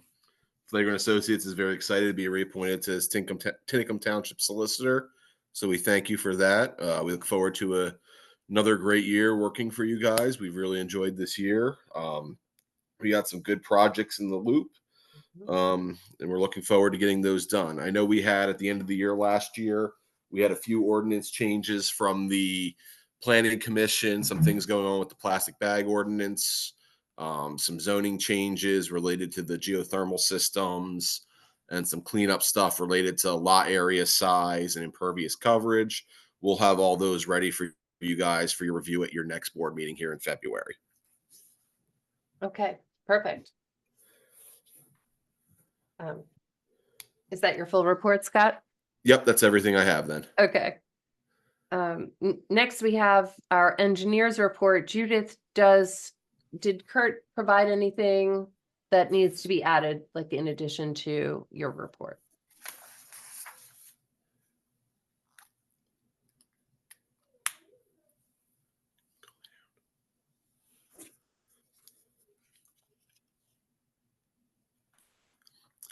Flagrant Associates is very excited to be reappointed to as Tinicum Township Solicitor. So we thank you for that. We look forward to another great year working for you guys. We've really enjoyed this year. We got some good projects in the loop. And we're looking forward to getting those done. I know we had at the end of the year last year, we had a few ordinance changes from the Planning Commission, some things going on with the plastic bag ordinance, some zoning changes related to the geothermal systems, and some cleanup stuff related to lot area size and impervious coverage. We'll have all those ready for you guys for your review at your next board meeting here in February. Okay, perfect. Is that your full report, Scott? Yep, that's everything I have then. Okay. Next we have our engineer's report. Judith, did Kurt provide anything that needs to be added, like in addition to your report?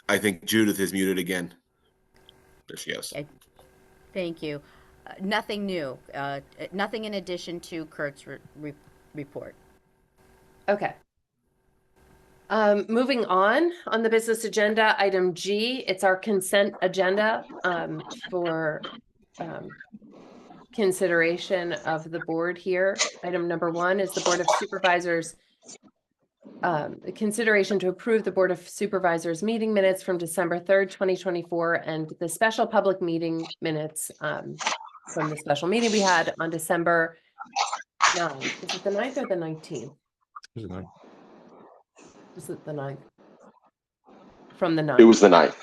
I think Judith is muted again. There she goes. Okay. Thank you. Nothing new. Nothing in addition to Kurt's report. Okay. Moving on the business agenda, item G, it's our consent agenda for consideration of the board here. Item number 1 is the Board of Supervisors consideration to approve the Board of Supervisors meeting minutes from December 3rd, 2024, and the special public meeting minutes from the special meeting we had on December 9th. Is it the 9th or the 19th? Was it the 9th? From the 9th. It was the 9th.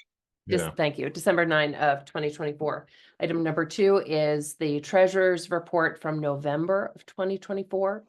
Yeah. Thank you. December 9 of 2024. Item number 2 is the treasurer's report from November of 2024.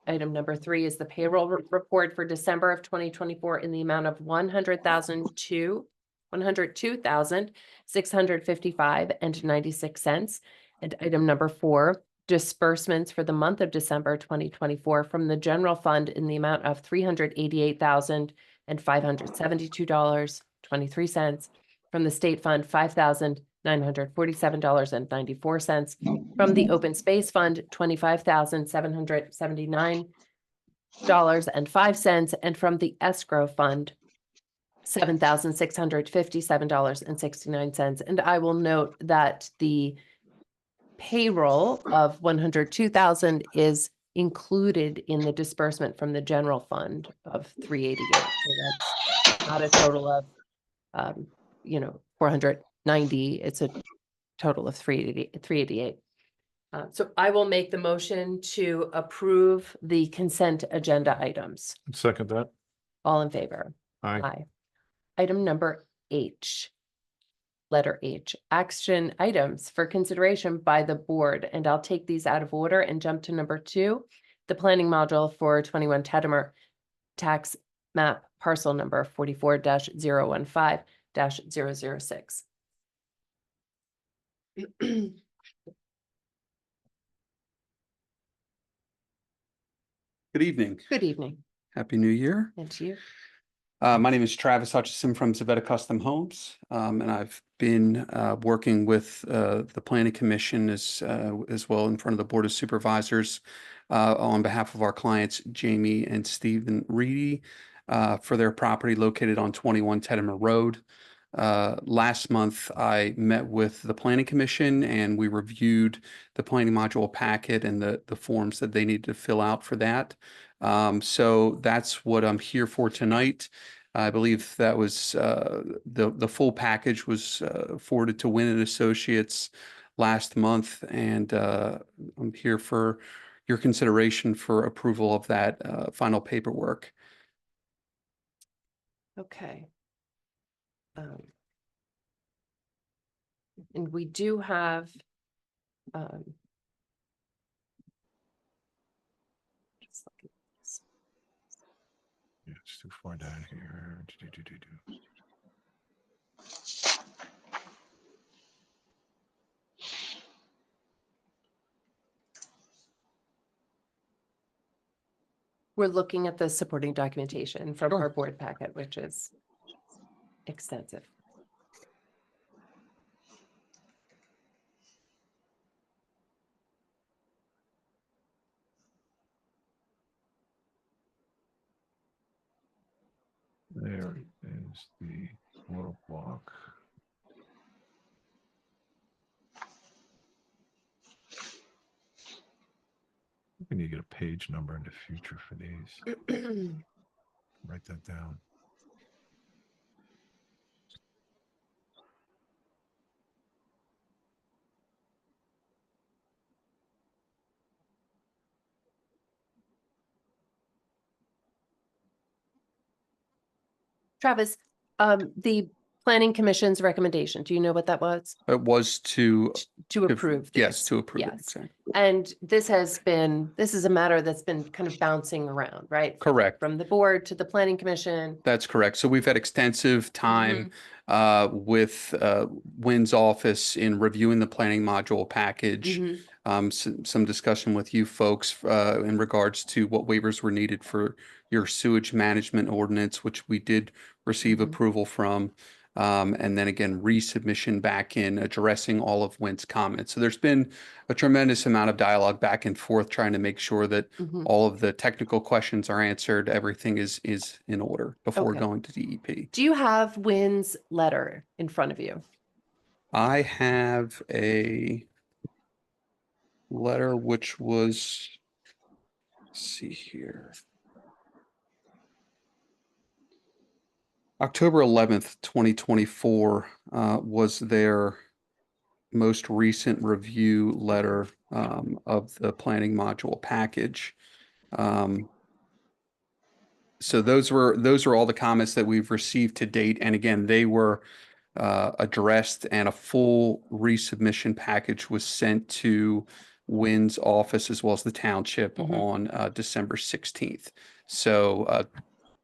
Item number 3 is the payroll report for December of 2024 in the amount of $102,655.96. And item number 4, disbursements for the month of December 2024 from the general fund in the amount of $388,572.23, from the state fund $5,000 $947.94. From the Open Space Fund, $25,779.05. And from the Escrow Fund, $7,657.69. And I will note that the payroll of 102,000 is included in the disbursement from the general fund of 388. So that's not a total of, 490. It's a total of 388. So I will make the motion to approve the consent agenda items. Second that. All in favor? Aye. Aye. Item number H. Letter H, action items for consideration by the board, and I'll take these out of order and jump to number 2, the planning module for 21 Teddimer, tax map parcel number 44-015-006. Good evening. Good evening. Happy New Year. And to you. My name is Travis Hutchison from Zavetta Custom Homes, and I've been working with the Planning Commission as well in front of the Board of Supervisors on behalf of our clients, Jamie and Stephen Reedy, for their property located on 21 Teddimer Road. Last month, I met with the Planning Commission and we reviewed the planning module packet and the forms that they needed to fill out for that. So that's what I'm here for tonight. I believe that was the full package was forwarded to Wynn and Associates last month, and I'm here for your consideration for approval of that final paperwork. Okay. And we do have just look at this. Yeah, it's too far down here. We're looking at the supporting documentation from Sure. our board packet, which is extensive. There is the little block. We need to get a page number in the future for these. Write that down. Travis, the planning commission's recommendation, do you know what that was? It was to To approve yes, these? to approve it. Yes. Exactly. And this is a matter that's been kind of bouncing around, right? Correct. From the board to the planning commission. That's correct. So we've had extensive time with Wynn's office in reviewing the planning module package. Some discussion with you folks in regards to what waivers were needed for your sewage management ordinance, which we did receive approval from. And then again, resubmission back in addressing all of Wynn's comments. So there's been a tremendous amount of dialogue back and forth trying to make sure that all of the technical questions are answered. Everything is in order before Okay. going to DEP. Do you have Wynn's letter in front of you? I have a letter which was, let's see here, October 11th, 2024 was their most recent review letter of the planning module package. So those are all the comments that we've received to date. And again, they were addressed, and a full resubmission package was sent to Wynn's office as well as the township on December 16th. So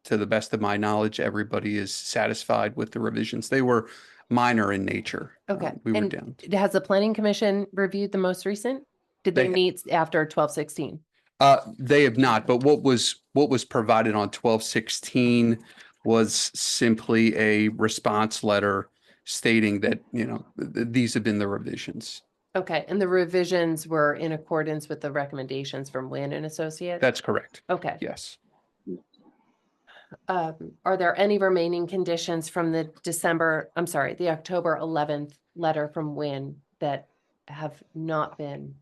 to the best of my knowledge, everybody is satisfied with the revisions. They were minor in nature. Okay. We were And down. has the planning commission reviewed the most recent? Did they They- meet after 12/16? They have not, but what was provided on 12/16 was simply a response letter stating that, these have been the revisions. Okay, and the revisions were in accordance with the recommendations from Wynn and Associates? That's correct. Okay. Yes. Are there any remaining conditions from the the October 11th letter from Wynn that have not been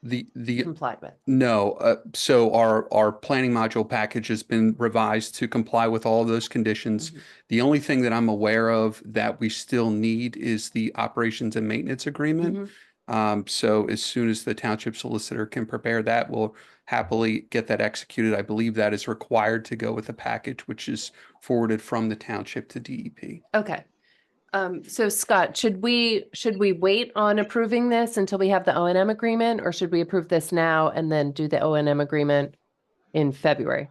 The complied with? No, so our planning module package has been revised to comply with all those conditions. Mhm. The only thing that I'm aware of that we still need is the operations and maintenance agreement. So as soon as the township solicitor can prepare that, we'll happily get that executed. I believe that is required to go with the package, which is forwarded from the township to DEP. Okay. So Scott, should we wait on approving this until we have the O&M agreement, or should we approve this now and then do the O&M agreement in February?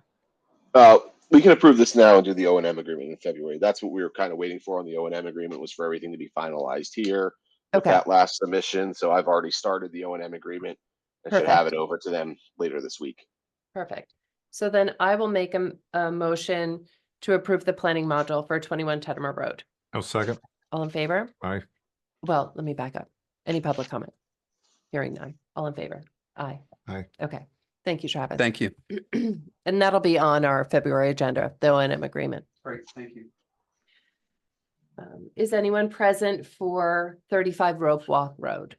We can approve this now and do the O&M agreement in February. That's what we were kind of waiting for on the O&M agreement, was for everything to be finalized here with Okay. that last submission. So I've already started the O&M agreement and should have Perfect. it over to them later this week. Perfect. So then I will make a motion to approve the planning module for 21 Tedmer Road. I'll second. All in favor? Aye. Well, let me back up. Any public comment? Hearing none. All in favor? Aye. Aye. Okay. Thank you, Travis. Thank you. And that'll be on our February agenda, the O&M agreement. Great, thank you. Is anyone present for 35 Rope Walk Road?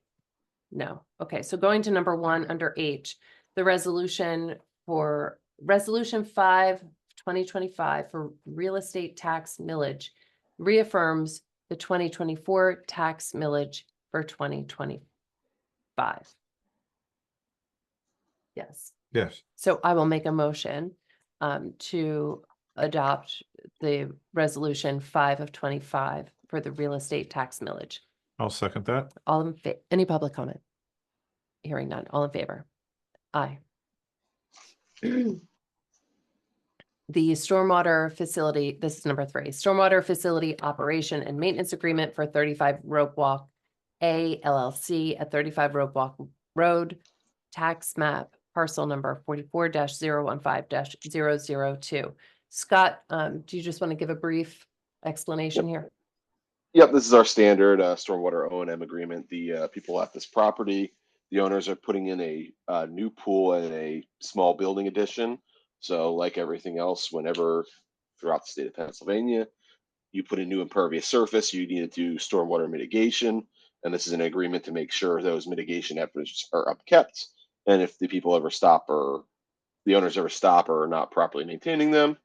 No. Okay, so going to number 1 under H, the resolution 5, 2025 for real estate tax millage reaffirms the 2024 tax millage for 2025. Yes. Yes. So I will make a motion to adopt the resolution 5 of 25 for the real estate tax millage. I'll second that. Any public comment? Hearing none. All in favor? Aye. The stormwater facility, this is number 3, stormwater facility operation and maintenance agreement for 35 Rope Walk A LLC at 35 Rope Walk Road, tax map parcel number 44-015-002. Scott, do you just want to give a brief explanation here? Yep, this is our standard stormwater O&M agreement. The people at this property, the owners are putting in a new pool and a small building addition. So like everything else, whenever throughout the state of Pennsylvania, you put a new impervious surface, you need to do stormwater mitigation. And this is an agreement to make sure those mitigation efforts are upkept. And if the people ever stop or the owners ever stop or are not properly maintaining them,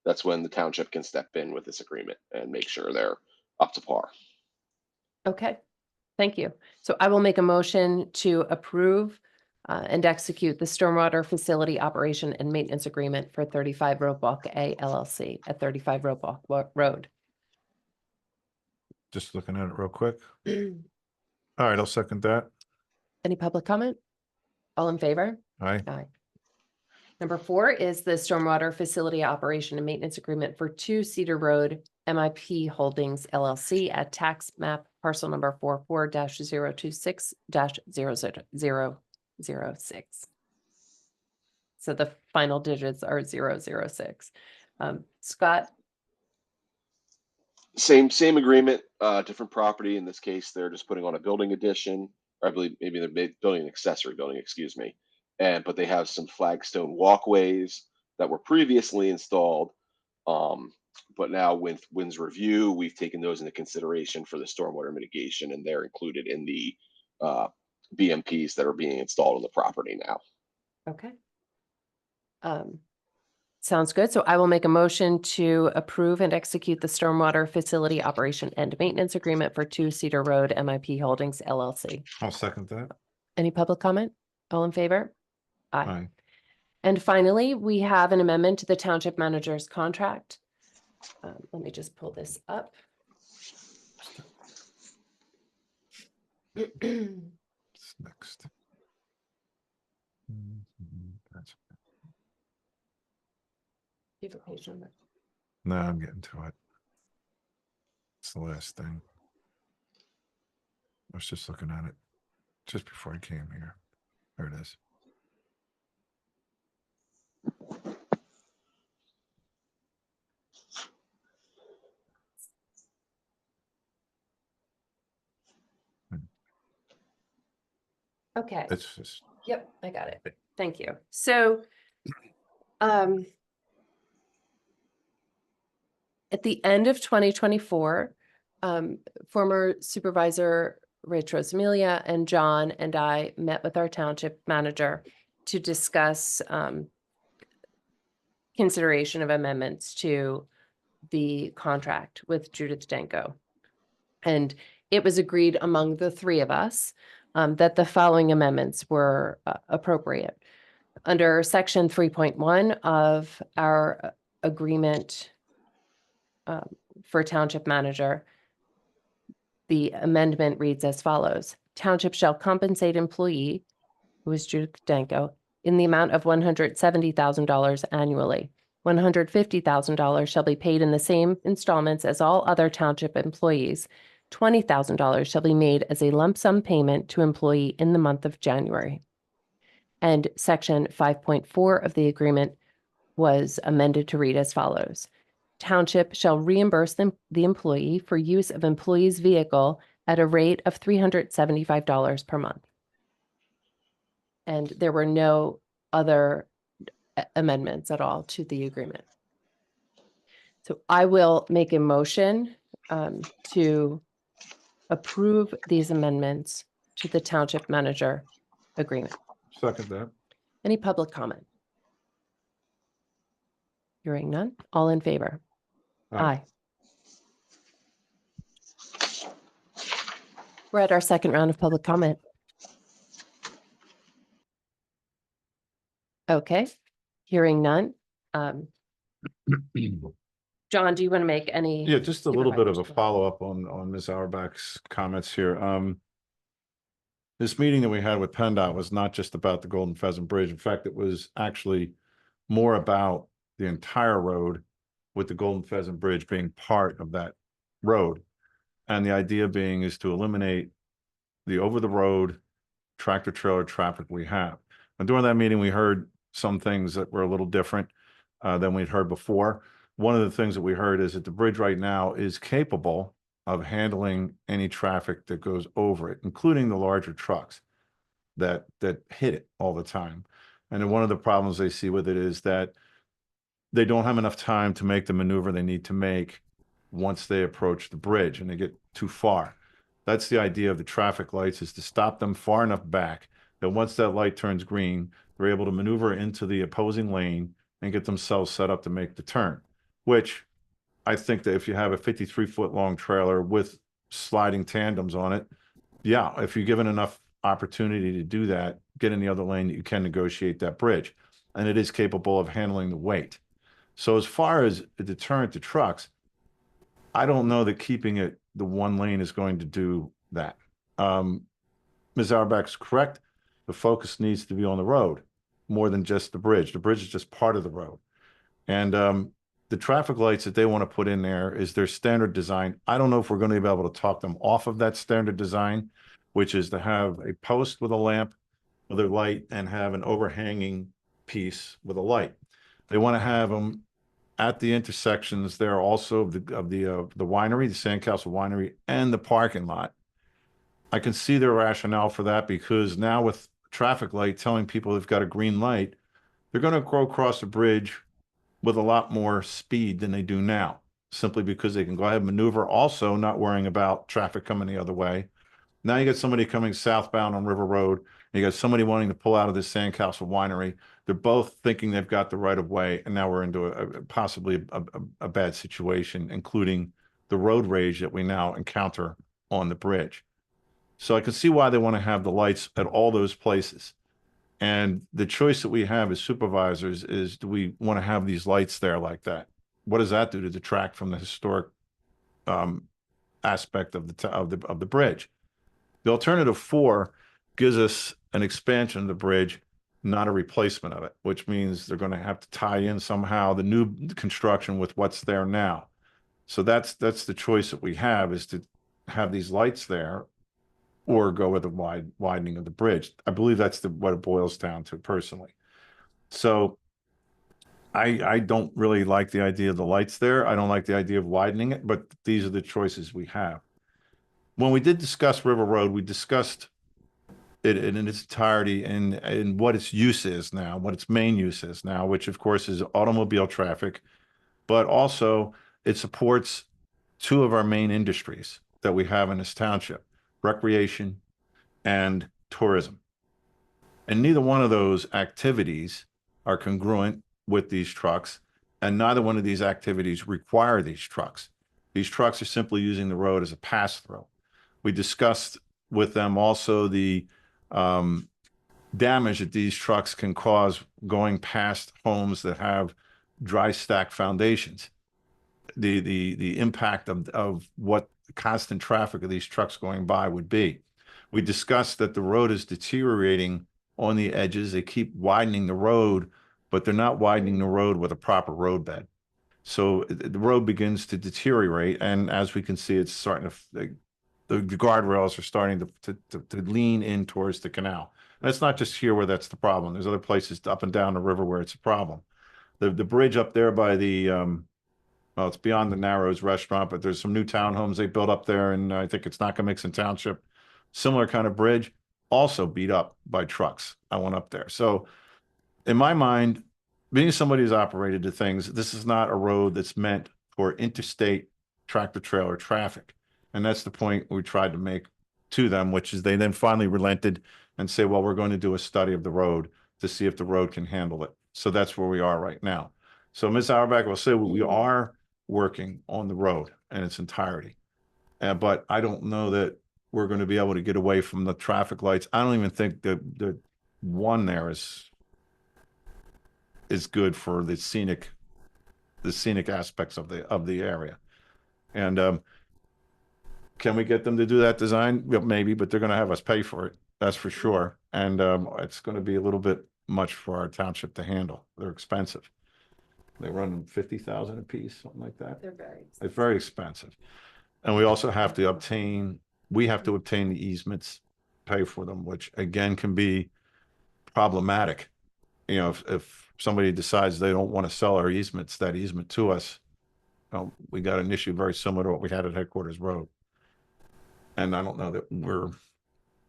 that's when the township can step in with this agreement and make sure they're up to par. Okay, thank you. So I will make a motion to approve and execute the stormwater facility operation and maintenance agreement for 35 Rope Walk A LLC at 35 Rope Walk Road. Just looking at it real quick. All right, I'll second that. Any public comment? All in favor? Aye. Aye. Number 4 is the stormwater facility operation and maintenance agreement for 2 Cedar Road MIP Holdings LLC at tax map parcel number 44-026-0006. So the final digits are 006. Scott, Same agreement, different property. In this case, they're just putting on a building addition, or I believe maybe they're building an accessory building, excuse me. But they have some flagstone walkways that were previously installed. But now with Wynn's review, we've taken those into consideration for the stormwater mitigation, and they're included in the BMPs that are being installed on the property now. okay. Sounds good. So I will make a motion to approve and execute the stormwater facility operation and maintenance agreement for 2 Cedar Road MIP Holdings LLC. I'll second that. Any public comment? All in favor? Aye. Aye. And finally, we have an amendment to the township manager's contract. Let me just pull this up. What's next? That's, You have a page number. no, I'm getting to it. It's the last thing. I was just looking at it just before I came here. There it is. Okay. It's just, Yep, I got it. Thank you. So, at the end of 2024, former Supervisor Rich Rosamilia and John and I met with our township manager to discuss consideration of amendments to the contract with Judith Danko. And it was agreed among the three of us that the following amendments were appropriate. Under section 3.1 of our agreement for township manager, the amendment reads as follows. Township shall compensate employee, who is Judith Danko, in the amount of $170,000 annually. $150,000 shall be paid in the same installments as all other township employees. $20,000 shall be made as a lump sum payment to employee in the month of January. And section 5.4 of the agreement was amended to read as follows. Township shall reimburse the employee for use of employee's vehicle at a rate of $375 per month. And there were no other amendments at all to the agreement. So I will make a motion to approve these amendments to the township manager agreement. second that. Any public comment? Hearing none. All in favor? Aye. Aye. We're at our second round of public comment. Okay, hearing none. John, do you want to make any? Yeah, just a little bit of a supervisors? follow-up on Ms. Auerbach's comments here. This meeting that we had with PennDOT was not just about the Golden Pheasant Bridge. In fact, it was actually more about the entire road, with the Golden Pheasant Bridge being part of that road. And the idea being is to eliminate the over-the-road tractor trailer traffic we have. And during that meeting, we heard some things that were a little different than we'd heard before. One of the things that we heard is that the bridge right now is capable of handling any traffic that goes over it, including the larger trucks that hit it all the time. And then one of the problems they see with it is that they don't have enough time to make the maneuver they need to make once they approach the bridge and they get too far. That's the idea of the traffic lights, is to stop them far enough back that once that light turns green, they're able to maneuver into the opposing lane and get themselves set up to make the turn, which I think that if you have a 53-foot long trailer with sliding tandems on it, yeah, if you're given enough opportunity to do that, get in the other lane, you can negotiate that bridge. And it is capable of handling the weight. So as far as a deterrent to trucks, I don't know that keeping it the one lane is going to do that. Ms. Auerbach's correct. The focus needs to be on the road more than just the bridge. The bridge is just part of the road. And the traffic lights that they want to put in there is their standard design. I don't know if we're going to be able to talk them off of that standard design, which is to have a post with a lamp with a light and have an overhanging piece with a light. They want to have them at the intersections there also of the winery, the Sandcastle Winery, and the parking lot. I can see their rationale for that, because now with traffic light telling people they've got a green light, they're going to go across the bridge with a lot more speed than they do now, simply because they can go ahead and maneuver, also not worrying about traffic coming the other way. Now you got somebody coming southbound on River Road, and you got somebody wanting to pull out of this Sandcastle Winery. They're both thinking they've got the right of way, and now we're into possibly a bad situation, including the road rage that we now encounter on the bridge. So I can see why they want to have the lights at all those places. And the choice that we have as supervisors is, do we want to have these lights there like that? What does that do to detract from the historic aspect of the bridge? The alternative 4 gives us an expansion of the bridge, not a replacement of it, which means they're going to have to tie in somehow the new construction with what's there now. So that's the choice that we have, is to have these lights there or go with a widening of the bridge. I believe that's what it boils down to personally. So I don't really like the idea of the lights there. I don't like the idea of widening it, but these are the choices we have. When we did discuss River Road, we discussed it in its entirety and what its use is now, what its main use is now, which of course is automobile traffic, but also it supports two of our main industries that we have in this township, recreation and tourism. And neither one of those activities are congruent with these trucks, and neither one of these activities require these trucks. These trucks are simply using the road as a pass-through. We discussed with them also the damage that these trucks can cause going past homes that have dry stack foundations. The impact of what the constant traffic of these trucks going by would be. We discussed that the road is deteriorating on the edges. They keep widening the road, but they're not widening the road with a proper roadbed. So the road begins to deteriorate, and as we can see, it's starting to, the guardrails are starting to lean in towards the canal. And it's not just here where that's the problem. There's other places up and down the river where it's a problem. The bridge up there by the, well, it's beyond the Narrows restaurant, but there's some new townhomes they built up there, and I think it's Nacogmixon Township. Similar kind of bridge, also beat up by trucks. I went up there. So in my mind, being somebody who's operated the things, this is not a road that's meant for interstate tractor trailer traffic. And that's the point we tried to make to them, which is they then finally relented and say, well, we're going to do a study of the road to see if the road can handle it. So that's where we are right now. So Ms. Auerbach will say, well, we are working on the road in its entirety. But I don't know that we're going to be able to get away from the traffic lights. I don't even think that the one there is good for the scenic aspects of the area. And can we get them to do that design? Yeah, maybe, but they're going to have us pay for it. That's for sure. And it's going to be a little bit much for our township to handle. They're expensive. They run 50,000 a piece, something like that. They're very expensive. And we also have to obtain the easements, pay for them, which again can be problematic. You know, if somebody decides they don't want to sell our easements, that easement to us, we got an issue very similar to what we had at Headquarters Road. And I don't know that we're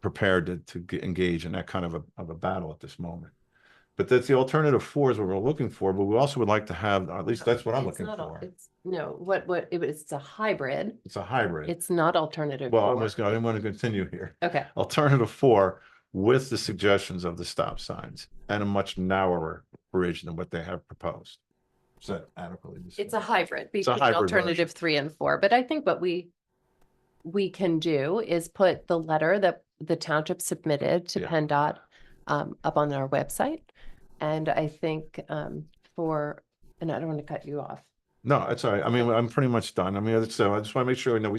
prepared to engage in that kind of a battle at this moment. But that's the alternative 4 is what we're looking for, but we also would like to have, or at least that's what I'm looking for. It's a hybrid. It's a hybrid. It's not alternative. Well, I 4. didn't want to continue here. Okay. Alternative 4 with the suggestions of the stop signs and a much narrower bridge than what they have proposed. Is that adequately described? It's a hybrid It's a between hybrid alternative version. 3 and 4, but I think what we can do is put the letter that the township submitted to Yeah. PennDOT up on our website. And I think and I don't want to cut you off. No, it's all right. I mean, I'm pretty much done. I mean, so I just want to make sure that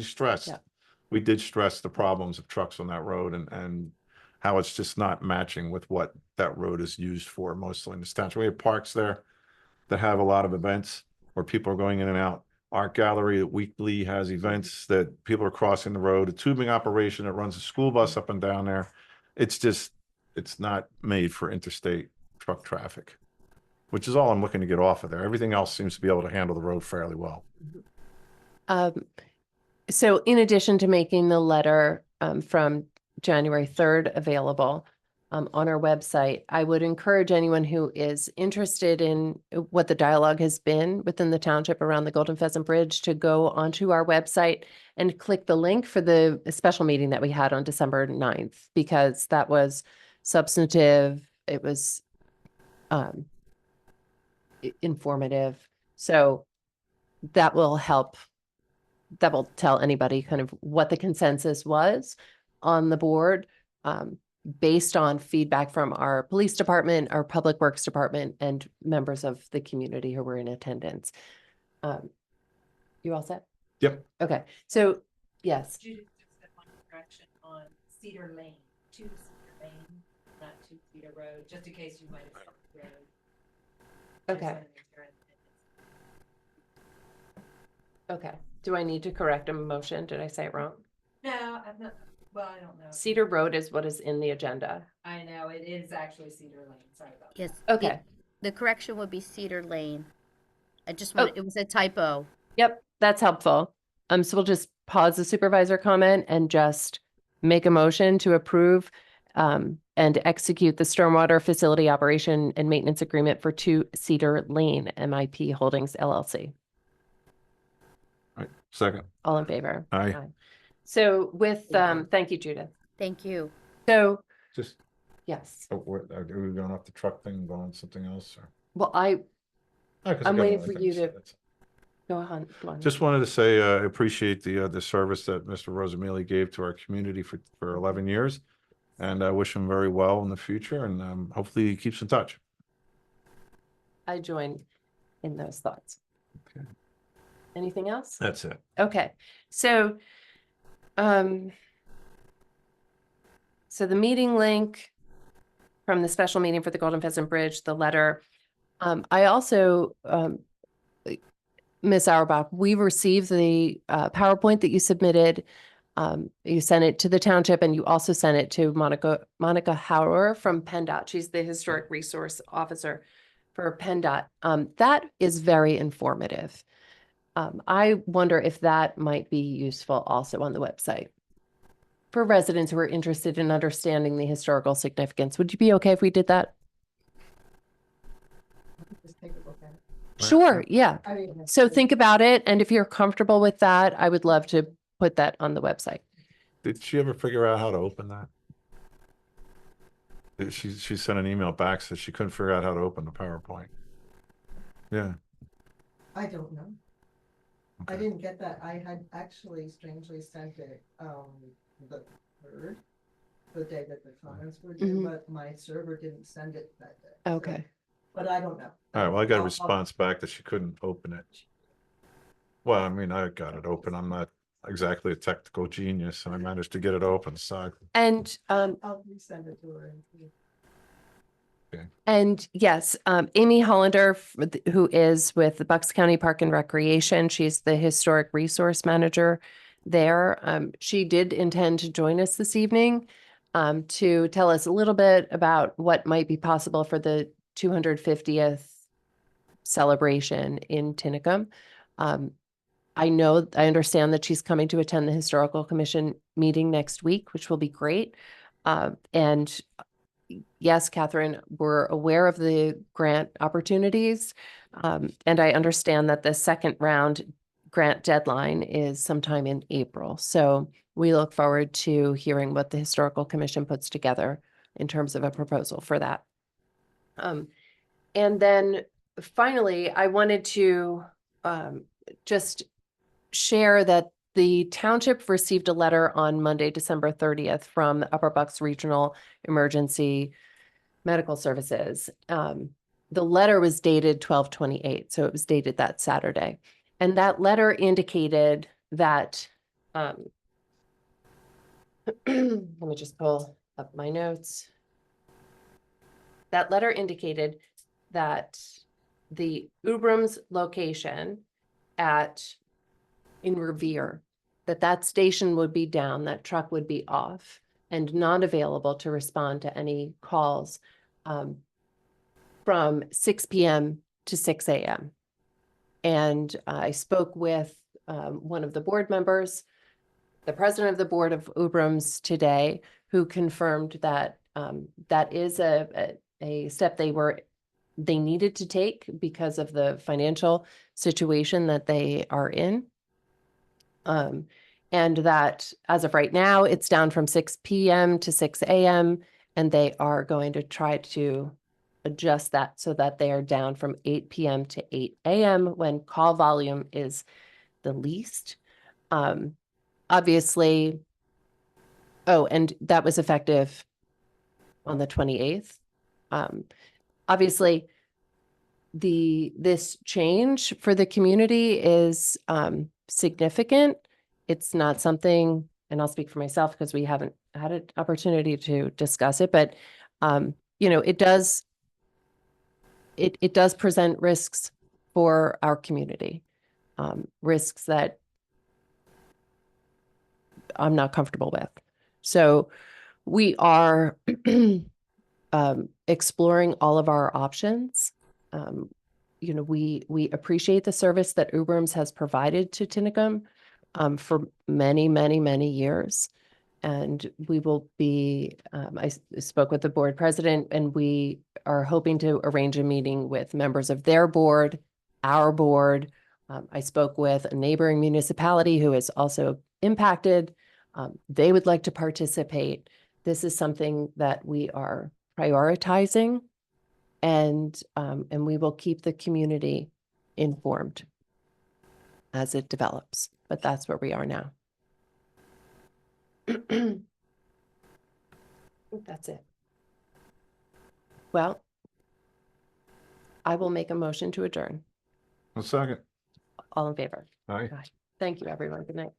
we did stress the problems of trucks on that road and how it's just not matching with what that road is used for mostly in this township. We have parks there that have a lot of events where people are going in and out. Art Gallery weekly has events that people are crossing the road, a tubing operation that runs a school bus up and down there. It's not made for interstate truck traffic, which is all I'm looking to get off of there. Everything else seems to be able to handle the road fairly well. So in addition to making the letter from January 3rd available on our website, I would encourage anyone who is interested in what the dialogue has been within the township around the Golden Pheasant Bridge to go onto our website and click the link for the special meeting that we had on December 9th, because that was substantive. It was informative. So that will help. That will tell anybody kind of what the consensus was on the board based on feedback from our police department, our public works department, and members of the community who were in attendance. You all set? Yep. Okay. So yes. Judith just got one correction on Cedar Lane, to Cedar Lane, not to Cedar Road, just in case you might have. Okay. Okay. Do I need to correct a motion? Did I say it wrong? No, I'm not, well, I don't know. Cedar Road is what is in the agenda. I know, it is actually Cedar Lane, sorry about that. Yes. Okay. The correction would be Cedar Lane. I just want, it was a typo. Yep, that's helpful. So we'll just pause the supervisor comment and just make a motion to approve and execute the stormwater facility operation and maintenance agreement for 2 Cedar Lane, MIP Holdings LLC. Right, second. All in favor? Aye. So with, Thank you. thank you, Judith. Thank you. So, Just, yes, are we going off the truck thing, going on something else? Or? well, Oh, 'cause I I'm got waiting another for thing you say, to- that's- go on. Just wanted to say, I appreciate the service that Mr. Rosamili gave to our community for 11 years. And I wish him very well in the future, and hopefully he keeps in touch. I join in those thoughts. Okay. Anything else? That's it. Okay, so, so the meeting link from the special meeting for the Golden Pheasant Bridge, the letter. I also, Ms. Auerbach, we received the PowerPoint that you submitted. You sent it to the township, and you also sent it to Monica Hauer from PennDOT. She's the Historic Resource Officer for PennDOT. That is very informative. I wonder if that might be useful also on the website for residents who are interested in understanding the historical significance. Would you be okay if we did that? Just take a look at it. Sure, yeah. I mean, So think about it, and if you're comfortable with that, I would love to put that on the website. Did she ever figure out how to open that? She sent an email back, said she couldn't figure out how to open the PowerPoint. Yeah. I don't know. I Okay. didn't get that. I had actually strangely sent it, the third, the day that the comments were due, Mhm. but my server didn't send it that day. so- Okay. But I don't know. All right, well, I got a I'll- response back that she couldn't open it. Well, I mean, I got it open. I'm not exactly a technical genius, and I managed to get it open, so. And, I'll resend it to her. And see. and yes, Amy Hollander, who is with the Bucks County Park and Recreation, she's the Historic Resource Manager there. She did intend to join us this evening to tell us a little bit about what might be possible for the 250th celebration in Tinicum. I understand that she's coming to attend the Historical Commission meeting next week, which will be great. And yes, Catherine, we're aware of the grant opportunities. And I understand that the second round grant deadline is sometime in April. So we look forward to hearing what the Historical Commission puts together in terms of a proposal for that. And then finally, I wanted to just share that the township received a letter on Monday, December 30th from the Upper Bucks Regional Emergency Medical Services. The letter was dated 12/28, so it was dated that Saturday. And that letter indicated that, let me just pull up my notes. That letter indicated that the Ubrams location in Revere, that station would be down, that truck would be off and not available to respond to any calls from 6 p.m. to 6 a.m. And I spoke with one of the board members, the president of the board of Ubrams today, who confirmed that that is a step they needed to take because of the financial situation that they are in. And that as of right now, it's down from 6 p.m. to 6 a.m. And they are going to try to adjust that so that they are down from 8 p.m. to 8 a.m. when call volume is the least. Obviously, and that was effective on the 28th. Obviously, this change for the community is significant. It's not something, and I'll speak for myself because we haven't had an opportunity to discuss it, but it does present risks for our community, risks that I'm not comfortable with. So we are exploring all of our options. We appreciate the service that Ubrams has provided to Tinicum for many, many, many years. And we will be, spoke with the board president, and we are hoping to arrange a meeting with members of their board, our board. I spoke with a neighboring municipality who is also impacted. They would like to participate. This is something that we are prioritizing, and we will keep the community informed as it develops, but that's where we are now. I think that's it. Well, I will make a motion to adjourn. A second. All in favor? Aye. Thank you, everyone. Good night.